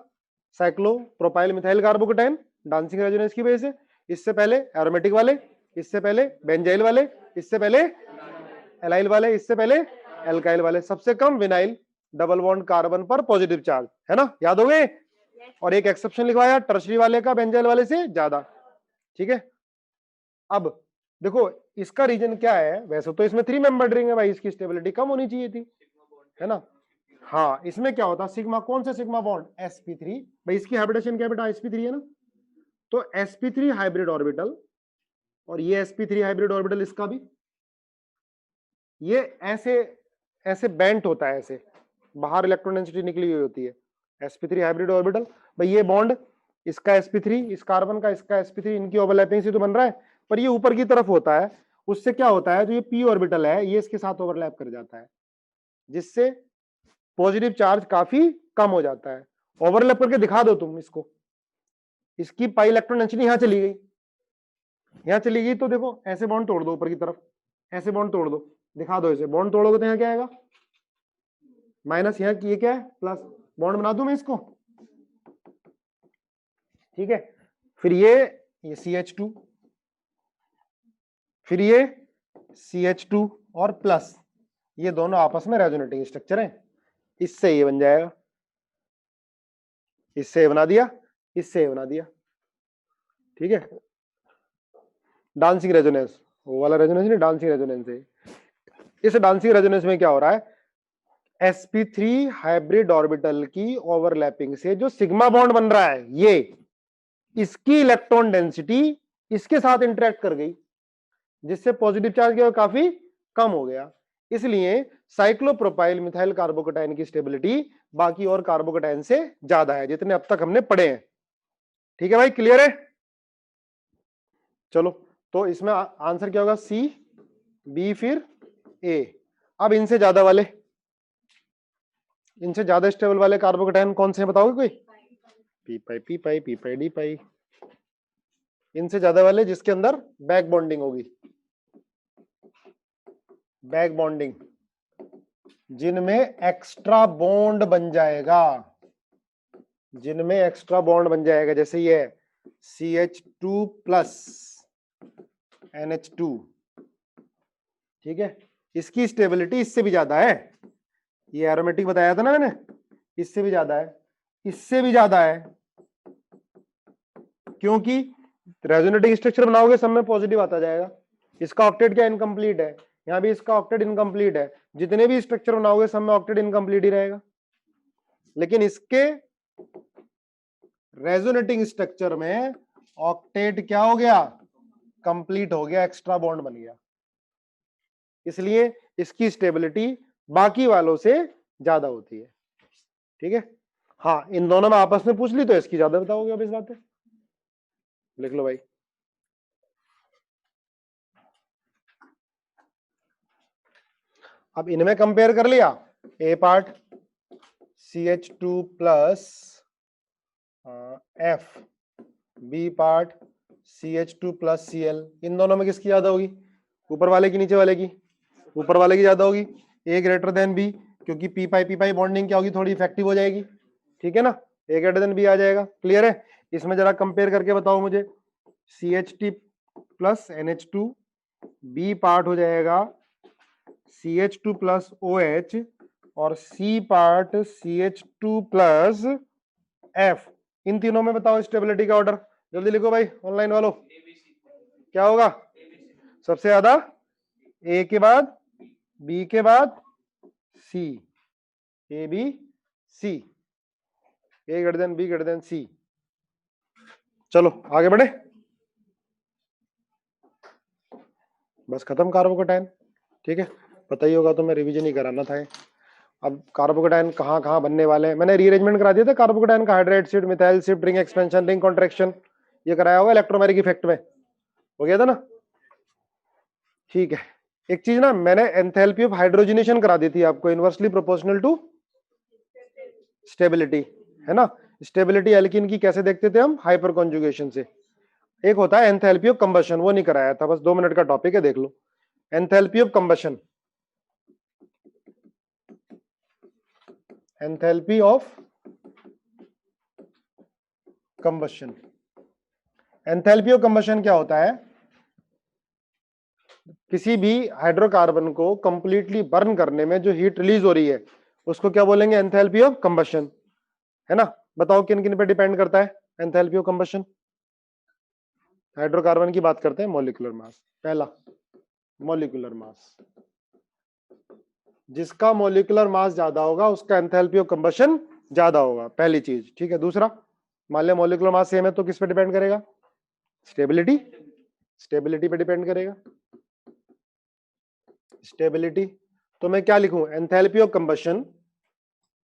cyclopropyl methyl carbocation dancing resonance की वजह से, इससे पहले एरोमेटिक वाले, इससे पहले बेंजाइल वाले, इससे पहले एलाइल वाले, इससे पहले एल्काइल वाले, सबसे कम विनाइल डबल बॉन्ड कार्बन पर पॉजिटिव चार्ज, है ना, याद हो गए। और एक एक्सेप्शन लिखवाया टर्शरी वाले का बेंजाइल वाले से ज्यादा, ठीक है। अब देखो इसका रीजन क्या है, वैसे तो इसमें 3 मेंबर रिंग है भाई, इसकी स्टेबिलिटी कम होनी चाहिए थी, है ना। हाँ इसमें क्या होता, सिग्मा, कौन सा सिग्मा बॉन्ड sp3, भाई इसकी हाइब्रिडेशन क्या बेटा sp3 है ना, तो sp3 हाइब्रिड ऑर्बिटल, और ये sp3 हाइब्रिड ऑर्बिटल इसका भी, ये ऐसे ऐसे बेंट होता है, ऐसे बाहर इलेक्ट्रॉन डेंसिटी निकली हुई होती है, sp3 हाइब्रिड ऑर्बिटल। भाई ये बॉन्ड इसका sp3, इस कार्बन का इसका sp3, इनकी ओवरलैपिंग से तो बन रहा है, पर ये ऊपर की तरफ होता है, उससे क्या होता है, जो ये p ऑर्बिटल है ये इसके साथ ओवरलैप कर जाता है, जिससे पॉजिटिव चार्ज काफी कम हो जाता है। ओवरलैप करके दिखा दो तुम इसको, इसकी पाई इलेक्ट्रॉन डेंसिटी यहां चली गई, यहां चली गई, तो देखो ऐसे बॉन्ड तोड़ दो ऊपर की तरफ, ऐसे बॉन्ड तोड़ दो, दिखा दो, ऐसे बॉन्ड तोड़ोगे तो यहाँ क्या आएगा माइनस, यहाँ ये क्या है प्लस, बॉन्ड बना दूं मैं इसको, ठीक है। फिर ये CH2, फिर ये CH2 और प्लस, ये दोनों आपस में रेजोनेटिंग स्ट्रक्चर है। इससे ये बन जाएगा, इससे बना दिया, इससे बना दिया, ठीक है। डांसिंग रेजोनेंस, वो वाला रेजोनेंस नहीं, डांसिंग रेजोनेंस है। इस डांसिंग रेजोनेंस में क्या हो रहा है, sp3 हाइब्रिड ऑर्बिटल की ओवरलैपिंग से जो सिग्मा बॉन्ड बन रहा है, ये इसकी इलेक्ट्रॉन डेंसिटी इसके साथ इंटरेक्ट कर गई, जिससे पॉजिटिव चार्ज क्या काफी कम हो गया। इसलिए साइक्लोप्रोपाइल मिथाइल कार्बोकेटाइन की स्टेबिलिटी बाकी और कार्बोकेटाइन से ज्यादा है, जितने अब तक हमने पढ़े हैं। ठीक है भाई, क्लियर है? चलो, तो इसमें आंसर क्या होगा, सी, बी, फिर ए। अब इनसे ज्यादा वाले, इनसे ज्यादा स्टेबल वाले कार्बोकेटाइन कौन से हैं बताओगे कोई? पी पाई, पी पाई, पी पाई, डी पाई। इनसे ज्यादा वाले जिसके अंदर बैक बॉन्डिंग होगी, बैक बॉन्डिंग, जिनमें एक्स्ट्रा बॉन्ड बन जाएगा, जिनमें एक्स्ट्रा बॉन्ड बन जाएगा, जैसे ये CH2 प्लस NH2, ठीक है। इसकी स्टेबिलिटी इससे भी ज्यादा है, ये एरोमेटिक बताया था ना मैंने, इससे भी ज्यादा है, इससे भी ज्यादा है, क्योंकि रेजोनेटिंग स्ट्रक्चर बनाओगे सब में पॉजिटिव आता जाएगा। इसका ऑक्टेट क्या इनकम्प्लीट है, यहां भी इसका ऑक्टेट इनकम्प्लीट है, जितने भी स्ट्रक्चर बनाओगे सब में ऑक्टेट इनकम्प्लीट ही रहेगा। लेकिन इसके रेजोनेटिंग स्ट्रक्चर में ऑक्टेट क्या हो गया, कंप्लीट हो गया, एक्स्ट्रा बॉन्ड बन गया, इसलिए इसकी स्टेबिलिटी बाकी वालों से ज्यादा होती है। ठीक है, हाँ, इन दोनों में आपस में पूछ ली तो इसकी ज्यादा बताओगे अब इस बात पे, लिख लो भाई। अब इनमें कंपेयर कर लिया, A part CH2 plus F, B part CH2 plus Cl, इन दोनों में किसकी ज्यादा होगी, ऊपर वाले की नीचे वाले की, ऊपर वाले की ज्यादा होगी, A ग्रेटर देन B, क्योंकि पी पाई बॉन्डिंग क्या होगी, थोड़ी इफेक्टिव हो जाएगी, ठीक है ना, A ग्रेटर देन B आ जाएगा। क्लियर है? इसमें जरा कंपेयर करके बताओ मुझे, CH2 plus NH2, B part हो जाएगा CH2 प्लस OH, और C part CH2 plus F। इन तीनों में बताओ स्टेबिलिटी का ऑर्डर, जल्दी लिखो भाई ऑनलाइन वालों, क्या होगा, सबसे ज्यादा A के बाद B के बाद C, A B C, A greater than B greater than C। चलो आगे बढ़े, बस खत्म कार्बोकेटाइन। ठीक है, पता ही होगा तो मैं रिवीजन ही कराना था। अब कार्बोकेटाइन कहाँ कहाँ बनने वाले हैं, मैंने रीअरेंजमेंट करा दिया था कार्बोकेटाइन का, hydride shift, methyl shift, ring expansion, ring contraction, ये कराया होगा इलेक्ट्रोमेरिक इफेक्ट में, हो गया था ना। ठीक है, एक चीज ना, मैंने एंथैल्पी ऑफ हाइड्रोजनेशन करा दी थी आपको, इनवर्सली प्रोपोर्शनल टू स्टेबिलिटी, है ना। स्टेबिलिटी एल्कीन की कैसे देखते थे हम, हाइपर कॉन्जुगेशन से। एक होता है एंथैल्पी ऑफ कंबशन, वो नहीं कराया था, बस 2 मिनट का टॉपिक है, देख लो। Enthalpy of combustion, enthalpy of combustion, enthalpy of combustion क्या होता है, किसी भी हाइड्रोकार्बन को कंप्लीटली बर्न करने में जो हीट रिलीज हो रही है उसको क्या बोलेंगे, एंथैल्पी ऑफ कंबशन, है ना। बताओ किन किन पे डिपेंड करता है एंथैल्पी ऑफ कंबशन, हाइड्रोकार्बन की बात करते हैं, मॉलिक्यूलर मास, पहला मॉलिक्यूलर मास, जिसका मॉलिक्यूलर मास ज्यादा होगा उसका एंथैल्पी ऑफ कंबशन ज्यादा होगा, पहली चीज। ठीक है, दूसरा, मान लिया मॉलिक्यूलर मास सेम है तो किस पे डिपेंड करेगा, स्टेबिलिटी, स्टेबिलिटी पे डिपेंड करेगा, स्टेबिलिटी। तो मैं क्या लिखूं, enthalpy of combustion,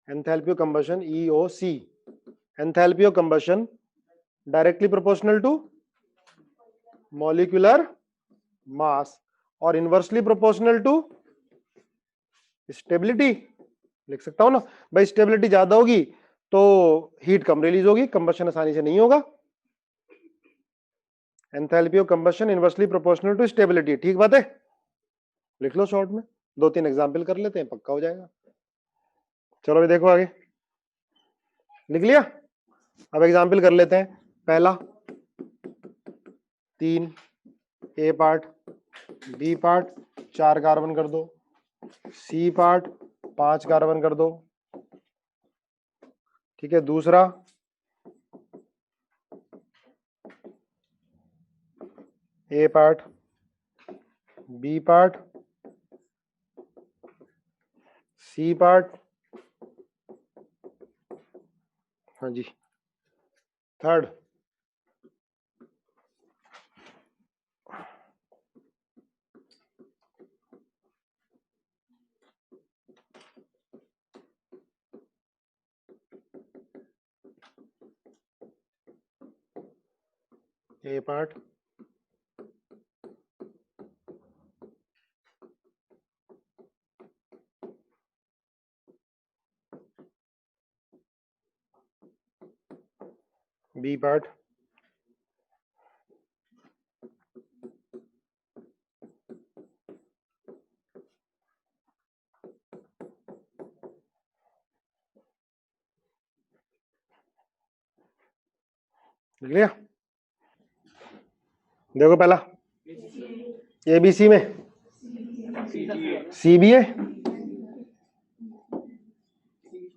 enthalpy of combustion EOC, enthalpy of combustion directly proportional to molecular mass और इनवर्सली प्रोपोर्शनल टू स्टेबिलिटी, लिख सकता हूं ना भाई। स्टेबिलिटी ज्यादा होगी तो हीट कम रिलीज होगी, कंबशन आसानी से नहीं होगा। Enthalpy of combustion inversely proportional to stability, ठीक बात है, लिख लो शॉर्ट में, 2-3 एग्जाम्पल कर लेते हैं, पक्का हो जाएगा। चलो भी देखो आगे, लिख लिया, अब एग्जाम्पल कर लेते हैं। पहला 3 A part, B part, 4 carbon कर दो, सी पार्ट 5 कार्बन कर दो, ठीक है। दूसरा A part, B part, C part, हाँ जी। Third A part, B part, लिख लिया। देखो पहला ए बी सी में सी बी ए,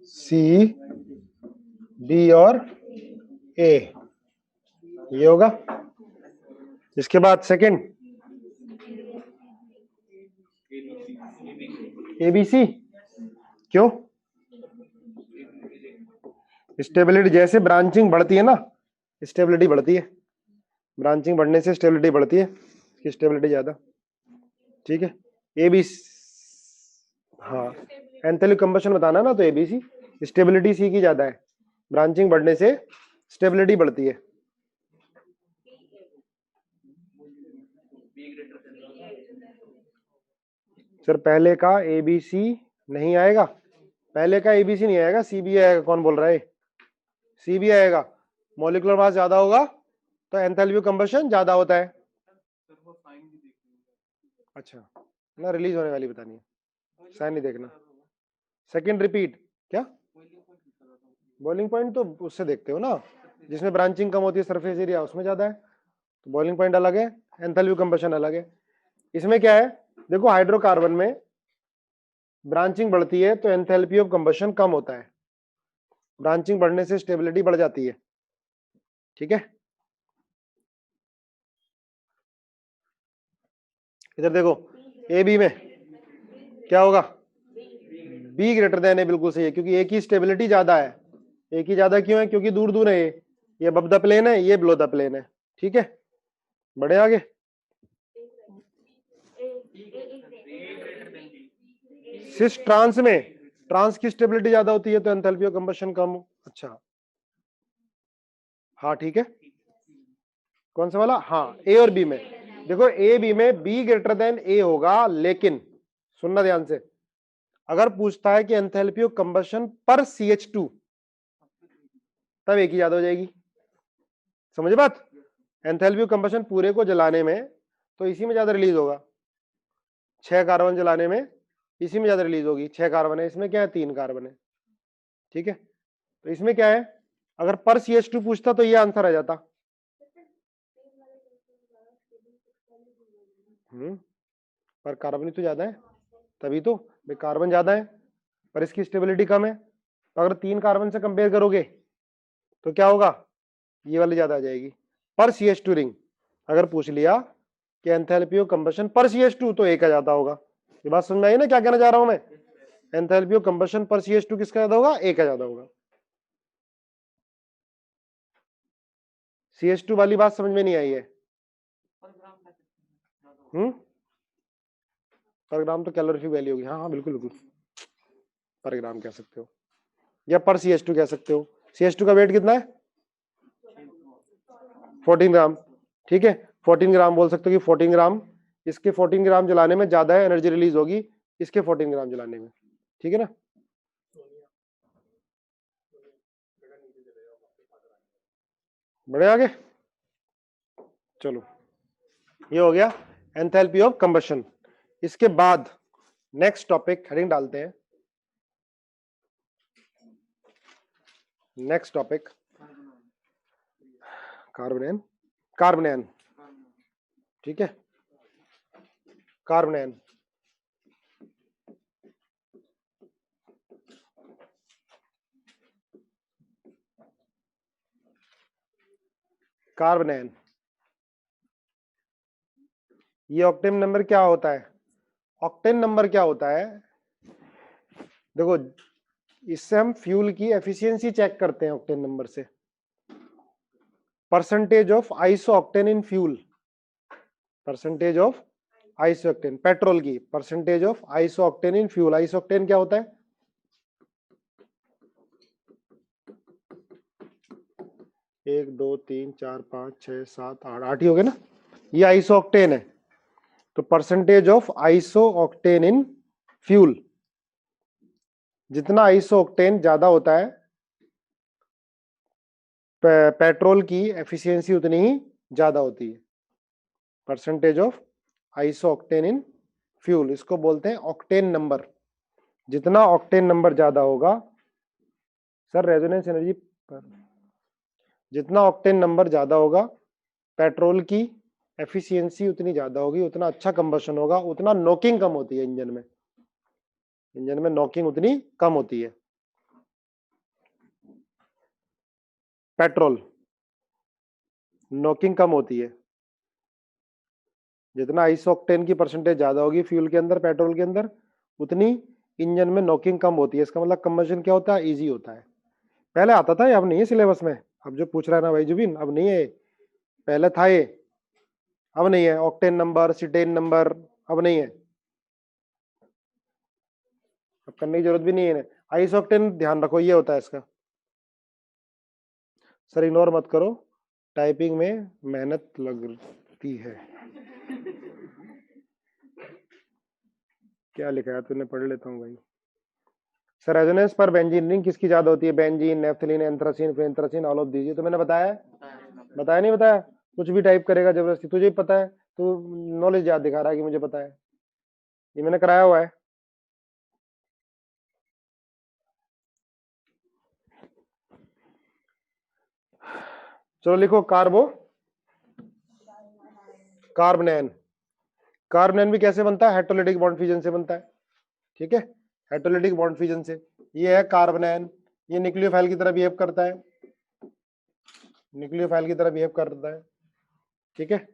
सी बी और ए, ये होगा। इसके बाद सेकंड ए बी सी, क्यों? स्टेबिलिटी, जैसे ब्रांचिंग बढ़ती है ना, स्टेबिलिटी बढ़ती है। ब्रांचिंग बढ़ने से स्टेबिलिटी बढ़ती है, इसकी स्टेबिलिटी ज्यादा, ठीक है। ए बी, हाँ एंथैल्पी कंबशन बताना ना, तो एबीसी स्टेबिलिटी सी की ज्यादा है, ब्रांचिंग बढ़ने से स्टेबिलिटी बढ़ती है। सर पहले का एबीसी नहीं आएगा, पहले का एबीसी नहीं आएगा, सीबी आएगा। कौन बोल रहा है? सीबी आएगा। मॉलिक्यूलर मास ज्यादा होगा तो एंथैल्पी कंबशन ज्यादा होता है। अच्छा ना, रिलीज होने वाली बतानी है, साइन नहीं देखना। सेकंड रिपीट क्या? बॉइलिंग पॉइंट तो उससे देखते हो ना, जिसमें ब्रांचिंग कम होती है, सरफेस एरिया उसमें ज्यादा है, तो बॉइलिंग पॉइंट अलग है, एंथैल्पी कंबशन अलग है। इसमें क्या है, देखो हाइड्रोकार्बन में ब्रांचिंग बढ़ती है तो एंथैल्पी ऑफ कंबशन कम होता है, ब्रांचिंग बढ़ने से स्टेबिलिटी बढ़ जाती है, ठीक है। इधर देखो ए बी में क्या होगा, बी ग्रेटर देन ए, बिल्कुल सही है, क्योंकि ए की स्टेबिलिटी ज्यादा है। ए की ज्यादा क्यों है? क्योंकि दूर दूर है, ये अबव द प्लेन है, ये बिलो द प्लेन है, ठीक है। बढ़े आगे। सिस ट्रांस में, ट्रांस की स्टेबिलिटी ज्यादा होती है तो एंथैल्पी ऑफ कंबशन कम हो। अच्छा हाँ ठीक है, कौन सा वाला? हाँ ए और बी में, देखो ए बी में बी ग्रेटर देन ए होगा, लेकिन सुनना ध्यान से, अगर पूछता है कि एंथैल्पी ऑफ कंबशन पर CH2, तब एक ही ज्यादा हो जाएगी। समझे बात? एंथैल्पी ऑफ कंबशन पूरे को जलाने में तो इसी में ज्यादा रिलीज होगा, 6 कार्बन जलाने में इसी में ज्यादा रिलीज होगी, 6 कार्बन है, इसमें क्या है 3 कार्बन है, ठीक है। तो इसमें क्या है, अगर पर CH2 पूछता तो ये आंसर आ जाता। पर कार्बन ही तो ज्यादा है, तभी तो भाई, कार्बन ज्यादा है पर इसकी स्टेबिलिटी कम है, तो अगर 3 कार्बन से कंपेयर करोगे तो क्या होगा, ये वाली ज्यादा आ जाएगी। पर CH2 रिंग अगर पूछ लिया कि एंथैल्पी ऑफ कंबशन पर CH2, तो एक आ जाता होगा। ये बात समझ में आई ना क्या कहना चाह रहा हूं मैं? एंथैल्पी ऑफ कंबशन पर CH2 किसका ज्यादा होगा? एक का ज्यादा होगा। CH2 वाली बात समझ में नहीं आई है? पर ग्राम तो कैलोरीफिक वैल्यू होगी, हाँ हाँ बिल्कुल बिल्कुल, पर ग्राम कह सकते हो या पर CH2 कह सकते हो। CH2 का वेट कितना है? 14 ग्राम, ठीक है। 14 ग्राम बोल सकते हो कि 14 ग्राम, इसके 14 ग्राम जलाने में ज्यादा एनर्जी रिलीज होगी इसके 14 ग्राम जलाने में, ठीक है ना। बढ़े आगे, चलो ये हो गया एंथैल्पी ऑफ कंबशन। इसके बाद नेक्स्ट टॉपिक हेडिंग डालते हैं, नेक्स्ट टॉपिक कार्बन, कार्बन, ठीक है, कार्बन। कार्बनेन। ये ऑक्टेन नंबर क्या होता है? ऑक्टेन नंबर क्या होता है? देखो, इससे हम फ्यूल की एफिशिएंसी चेक करते हैं ऑक्टेन नंबर से। Percentage of isooctane in fuel, percentage of isooctane, petrol की percentage of isooctane in fuel. Isooctane क्या होता है? 1 2 3 4 5 6 7 8, 8 ही हो गए ना। ये आइसो ऑक्टेन है। तो percentage of isooctane in fuel, जितना आइसो ऑक्टेन ज्यादा होता है पेट्रोल की एफिशिएंसी उतनी ही ज्यादा होती है। Percentage of isooctane in fuel, इसको बोलते हैं ऑक्टेन नंबर। जितना ऑक्टेन नंबर ज्यादा होगा, सर रेजोनेंस एनर्जी पर, जितना ऑक्टेन नंबर ज्यादा होगा पेट्रोल की एफिशिएंसी उतनी ज्यादा होगी, उतना अच्छा कंबशन होगा, उतना नॉकिंग कम होती है इंजन में। इंजन में नॉकिंग उतनी कम होती है। पेट्रोल नॉकिंग कम होती है। जितना आइसो ऑक्टेन की परसेंटेज ज्यादा होगी फ्यूल के अंदर, पेट्रोल के अंदर, उतनी इंजन में नॉकिंग कम होती है। इसका मतलब कंबशन क्या होता है? इजी होता है। पहले आता था, अब नहीं है सिलेबस में। अब जो पूछ रहा है ना भाई जुबिन, अब नहीं है। पहले था ये, अब नहीं है। ऑक्टेन नंबर, सिटेन नंबर, अब नहीं है। अब करने की जरूरत भी नहीं है। आइसो ऑक्टेन ध्यान रखो, ये होता है इसका। सर इग्नोर मत करो, टाइपिंग में मेहनत लगती है। क्या लिखा है तूने? पढ़ लेता हूँ भाई। सर रेजोनेंस पर बेंजीन रिंग किसकी ज्यादा होती है? Benzene, naphthalene, anthracene, phenanthrene, all of दीजिए। तो मैंने बताया, बताया नहीं बताया? कुछ भी टाइप करेगा जबरदस्ती, तुझे ही पता है, तू नॉलेज याद दिखा रहा है कि मुझे पता है। ये मैंने कराया हुआ है। चलो लिखो कार्बो कार्बनेन। कार्बनेन भी कैसे बनता है? हेटेरोलिटिक बॉन्ड फ्यूजन से बनता है। ठीक है, हेटेरोलिटिक बॉन्ड फ्यूजन से। ये है कार्बनेन। ये न्यूक्लियोफाइल की तरह बिहेव करता है, न्यूक्लियोफाइल की तरह बिहेव करता है। ठीक है,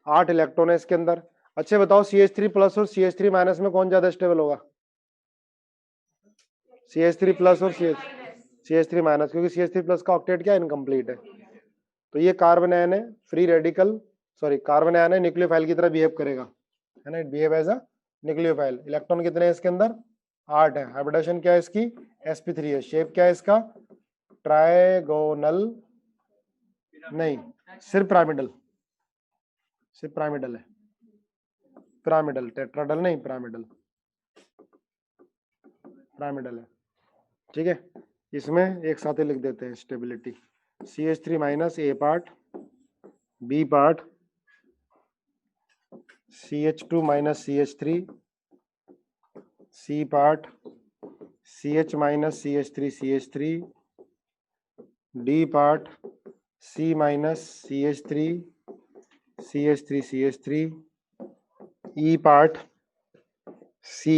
8 इलेक्ट्रॉन है इसके अंदर। अच्छे बताओ, CH3 प्लस और CH3 माइनस में कौन ज्यादा स्टेबल होगा? CH3 प्लस और CH3 माइनस, क्योंकि CH3 प्लस का ऑक्टेट क्या इनकम्प्लीट है। तो ये कार्बन आयन है, free radical, sorry carbon ion है, न्यूक्लियोफाइल की तरह बिहेव करेगा, है ना। It behave as a nucleophile. Electron कितने हैं इसके अंदर? 8 है। हाइब्रिडेशन क्या है इसकी? sp3 है। शेप क्या है इसका? ट्राइगोनल नहीं, सिर्फ पिरामिडल, सिर्फ पिरामिडल है। पिरामिडल, टेट्राडल नहीं, पिरामिडल, पिरामिडल है। ठीक है, इसमें एक साथ ही लिख देते हैं stability. CH3 minus A part, B part, CH2 minus CH3, C part, CH minus CH3 CH3, D part, C minus CH3 CH3 CH3, E part, C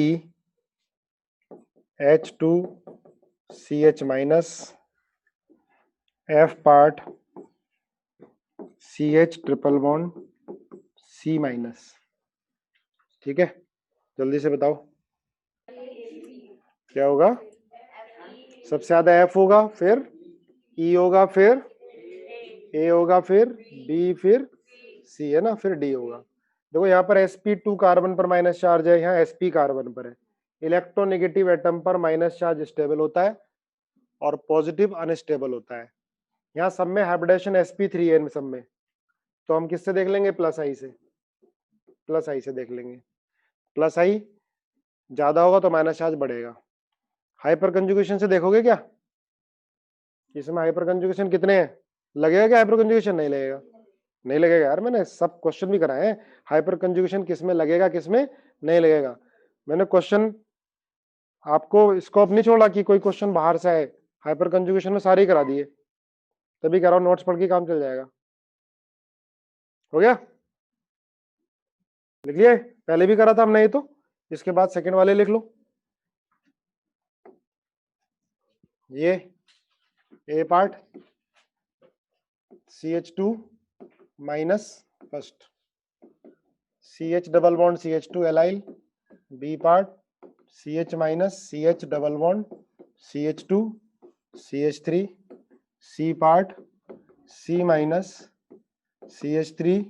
H2 CH minus, F part, CH triple bond C minus. ठीक है, जल्दी से बताओ क्या होगा? सबसे ज्यादा F होगा, फिर E होगा, फिर A होगा, फिर B, फिर C, है ना, फिर D होगा। देखो यहाँ पर sp2 कार्बन पर माइनस चार्ज है, यहाँ sp कार्बन पर है। इलेक्ट्रोनेगेटिव एटम पर माइनस चार्ज स्टेबल होता है और पॉजिटिव अनस्टेबल होता है। यहाँ सब में हाइब्रिडेशन sp3 है, इन सब में। तो हम किससे देख लेंगे? प्लस आई से, प्लस आई से देख लेंगे। प्लस आई ज्यादा होगा तो माइनस चार्ज बढ़ेगा। हाइपर कंजुगेशन से देखोगे क्या? इसमें हाइपर कंजुगेशन कितने हैं? लगेगा क्या हाइपर कंजुगेशन? नहीं लगेगा, नहीं लगेगा यार, मैंने सब क्वेश्चन भी कराए हैं। हाइपर कंजुगेशन किस में लगेगा, किस में नहीं लगेगा। मैंने क्वेश्चन आपको स्कोप नहीं छोड़ा कि कोई क्वेश्चन बाहर से आए। हाइपर कंजुगेशन में सारे ही करा दिए, तभी कह रहा हूं नोट्स पढ़ के काम चल जाएगा। हो गया? लिख लिया? पहले भी करा था हमने ये, तो इसके बाद सेकंड वाले लिख लो। ये A part, CH2 minus first, CH double bond CH2 allyl, B part CH minus CH double bond CH2 CH3, C part C minus CH3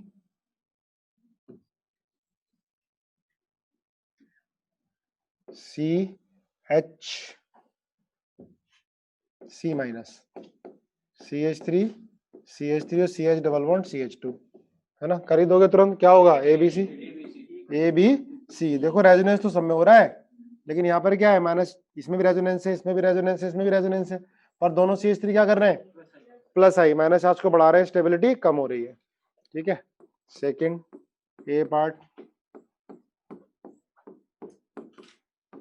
CH C minus CH3 CH3 और CH डबल बॉन्ड CH2, है ना। कर ही दोगे तुरंत, क्या होगा ABC, ABC। देखो resonance तो सब में हो रहा है, लेकिन यहाँ पर क्या है माइनस, इसमें भी रेजोनेंस है, इसमें भी रेजोनेंस है, इसमें भी रेजोनेंस है, और दोनों CH3 क्या कर रहे हैं, प्लस आई, माइनस चार्ज को बढ़ा रहे हैं, स्टेबिलिटी कम हो रही है। ठीक है, second A part,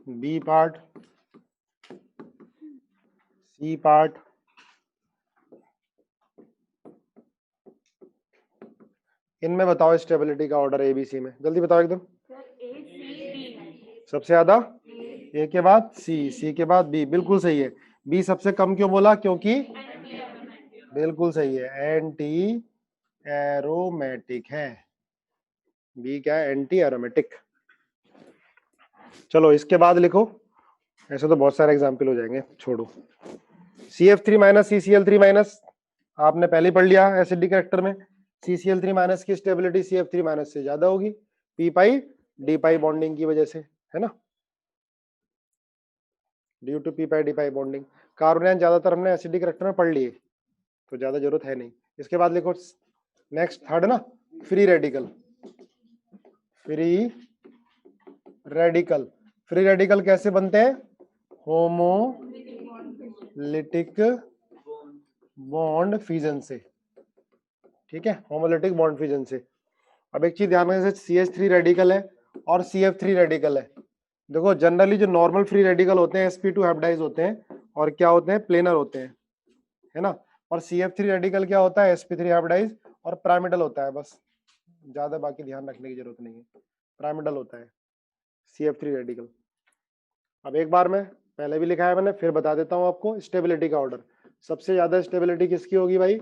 B part, C part, इनमें बताओ स्टेबिलिटी का ऑर्डर एबीसी में, जल्दी बताओ एकदम। सबसे ज्यादा ए के बाद सी, सी के बाद बी, बिल्कुल सही है। बी सबसे कम क्यों बोला, क्योंकि बिल्कुल सही है, एंटी एरोमेटिक है। बी क्या है, एंटी एरोमेटिक। चलो इसके बाद लिखो, ऐसे तो बहुत सारे एग्जाम्पल हो जाएंगे, छोड़ो। CF3 माइनस CCl3 माइनस, आपने पहले पढ़ लिया एसिडिक कैरेक्टर में, CCl3 माइनस की स्टेबिलिटी CF3 माइनस से ज्यादा होगी, p pi d pi bonding की वजह से, है ना, due to p pi d pi bonding. Carbanion ज्यादातर हमने एसिडिक कैरेक्टर में पढ़ लिए, तो ज्यादा जरूरत है नहीं। इसके बाद लिखो नेक्स्ट थर्ड ना, free radical. Free radical, free radical कैसे बनते हैं, होमोलिटिक बॉन्ड फ्यूजन से। ठीक है, होमोलिटिक बॉन्ड फ्यूजन से। अब एक चीज ध्यान रखना, जैसे CH3 रेडिकल है और CF3 रेडिकल है। देखो जनरली जो नॉर्मल फ्री रेडिकल होते हैं sp2 हाइब्रिडाइज होते हैं, और क्या होते हैं, प्लेनर होते हैं, है ना। और CF3 रेडिकल क्या होता है, sp3 हाइब्रिडाइज और पिरामिडल होता है, बस, ज्यादा बाकी ध्यान रखने की जरूरत नहीं है, पिरामिडल होता है CF3 रेडिकल। अब एक बार में पहले भी लिखा है मैंने, फिर बता देता हूं आपको स्टेबिलिटी का ऑर्डर। सबसे ज्यादा स्टेबिलिटी किसकी होगी भाई,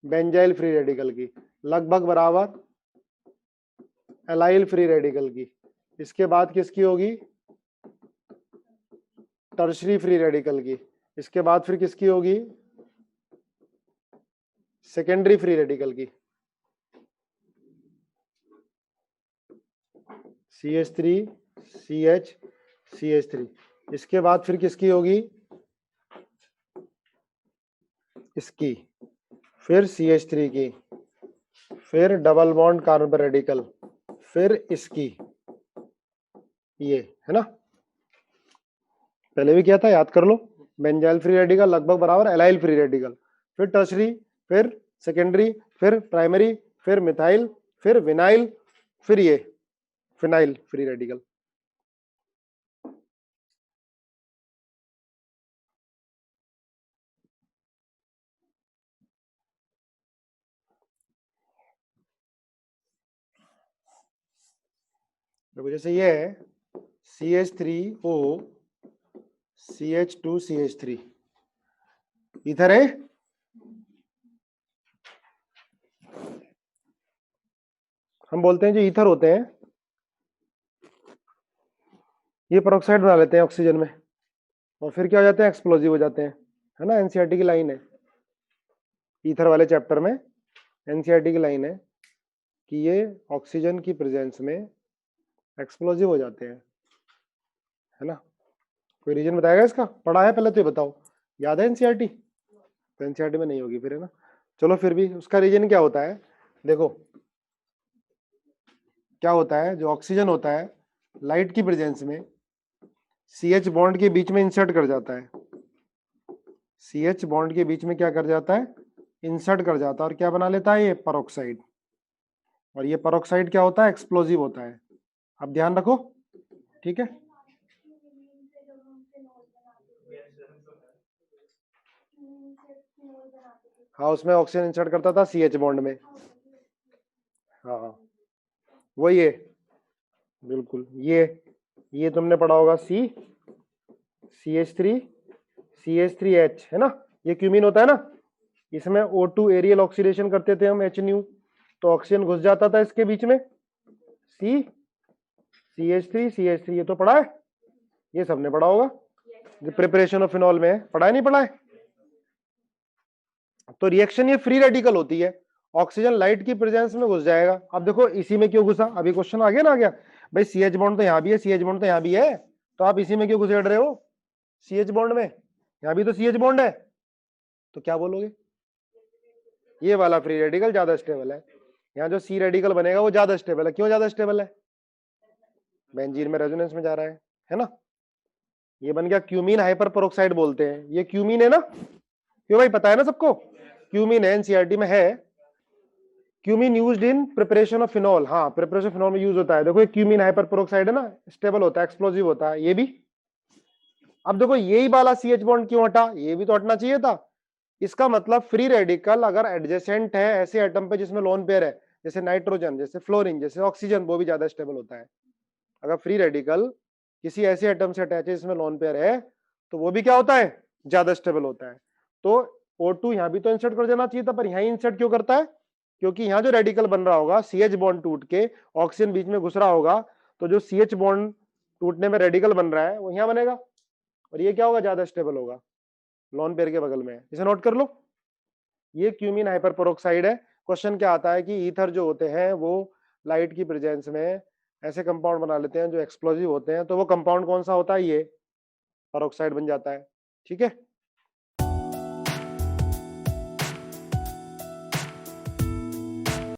बेंजाइल फ्री रेडिकल की, लगभग बराबर एलाइल फ्री रेडिकल की। इसके बाद किसकी होगी, टर्शरी फ्री रेडिकल की। इसके बाद फिर किसकी होगी, सेकेंडरी फ्री रेडिकल की, CH3 CH CH3। इसके बाद फिर किसकी होगी, इसकी, फिर CH3 की, फिर डबल बॉन्ड कार्बन रेडिकल, फिर इसकी, ये है ना, पहले भी किया था, याद कर लो। बेंजाइल फ्री रेडिकल लगभग बराबर एलाइल फ्री रेडिकल, फिर टर्शरी, फिर सेकेंडरी, फिर प्राइमरी, फिर मिथाइल, फिर विनाइल, फिर ये फिनाइल फ्री रेडिकल। देखो जैसे ये है CH3O CH2 CH3, इधर है, हम बोलते हैं जो ईथर होते हैं ये पेरोक्साइड बना लेते हैं ऑक्सीजन में, और फिर क्या हो जाते हैं, एक्सप्लोजिव हो जाते हैं, है ना। एनसीईआरटी की लाइन है, ईथर वाले चैप्टर में एनसीईआरटी की लाइन है कि ये ऑक्सीजन की प्रेजेंस में एक्सप्लोजिव हो जाते हैं, है ना। कोई रीजन बताएगा इसका, पढ़ा है पहले तो ये बताओ, याद है एनसीईआरटी, तो एनसीईआरटी में नहीं होगी फिर, है ना। चलो फिर भी उसका रीजन क्या होता है, देखो क्या होता है, जो ऑक्सीजन होता है लाइट की प्रेजेंस में CH बॉन्ड के बीच में इंसर्ट कर जाता है, CH बॉन्ड के बीच में क्या कर जाता है, इंसर्ट कर जाता है, और क्या बना लेता है, ये पेरोक्साइड। और ये पेरोक्साइड क्या होता है, एक्सप्लोजिव होता है। अब ध्यान रखो, ठीक है। हाँ उसमें ऑक्सीजन इंसर्ट करता था CH बॉन्ड में, हाँ वही है, बिल्कुल ये तुमने पढ़ा होगा CH3 CH3H, है ना, ये क्यूमीन होता है ना, इसमें O2 एरियल ऑक्सीडेशन करते थे हम H न्यू, तो ऑक्सीजन घुस जाता था इसके बीच में, CH3 ये तो पढ़ा है, ये सबने पढ़ा होगा, प्रिपरेशन ऑफ फिनॉल में पढ़ा है नहीं पढ़ा है। तो रिएक्शन ये फ्री रेडिकल होती है, ऑक्सीजन लाइट की प्रेजेंस में घुस जाएगा। अब देखो इसी में क्यों घुसा, अभी क्वेश्चन आ गया ना, आ गया भाई CH बॉन्ड तो यहाँ भी है, CH बॉन्ड तो यहाँ भी है, तो आप इसी में क्यों घुसेड़ रहे हो CH बॉन्ड में, यहाँ भी तो CH बॉन्ड है, तो क्या बोलोगे, ये वाला फ्री रेडिकल ज्यादा स्टेबल है, यहाँ जो C रेडिकल बनेगा वो ज्यादा स्टेबल है। क्यों ज्यादा स्टेबल है, बेंजीन में रेजोनेंस में जा रहा है ना। ये बन गया क्यूमीन हाइपर पेरोक्साइड बोलते हैं, ये क्यूमीन है ना, क्यों भाई पता है ना सबको, क्यूमीन है, एनसीईआरटी में है। Cumene used in preparation of phenol, हाँ प्रिपरेशन ऑफ फिनॉल में यूज होता है। देखो ये क्यूमीन हाइपर पेरोक्साइड है ना, स्टेबल होता है, एक्सप्लोजिव होता है ये भी। अब देखो यही वाला CH बॉन्ड क्यों हटा, ये भी तो हटना चाहिए था। इसका मतलब फ्री रेडिकल अगर एडजेसेंट है ऐसे एटम पे जिसमें लोन पेयर है, जैसे नाइट्रोजन, जैसे फ्लोरीन, जैसे ऑक्सीजन, वो भी ज्यादा स्टेबल होता है। अगर फ्री रेडिकल किसी ऐसे एटम से अटैच है जिसमें लोन पेयर है, तो वो भी क्या होता है, ज्यादा स्टेबल होता है। तो O2 यहां भी तो इंसर्ट कर देना चाहिए था, पर यहां इंसर्ट क्यों करता है, क्योंकि यहां जो रेडिकल बन रहा होगा, CH बॉन्ड टूट के ऑक्सीजन बीच में घुस रहा होगा, तो जो CH बॉन्ड टूटने में रेडिकल बन रहा है वो यहां बनेगा, और ये क्या होगा, ज्यादा स्टेबल होगा, लोन पेयर के बगल में। इसे नोट कर लो, ये क्यूमीन हाइपर पेरोक्साइड है। क्वेश्चन क्या आता है कि ईथर जो होते हैं वो लाइट की प्रेजेंस में ऐसे कंपाउंड बना लेते हैं जो एक्सप्लोजिव होते हैं, तो वो कंपाउंड कौन सा होता है, ये पेरोक्साइड बन जाता है। ठीक है।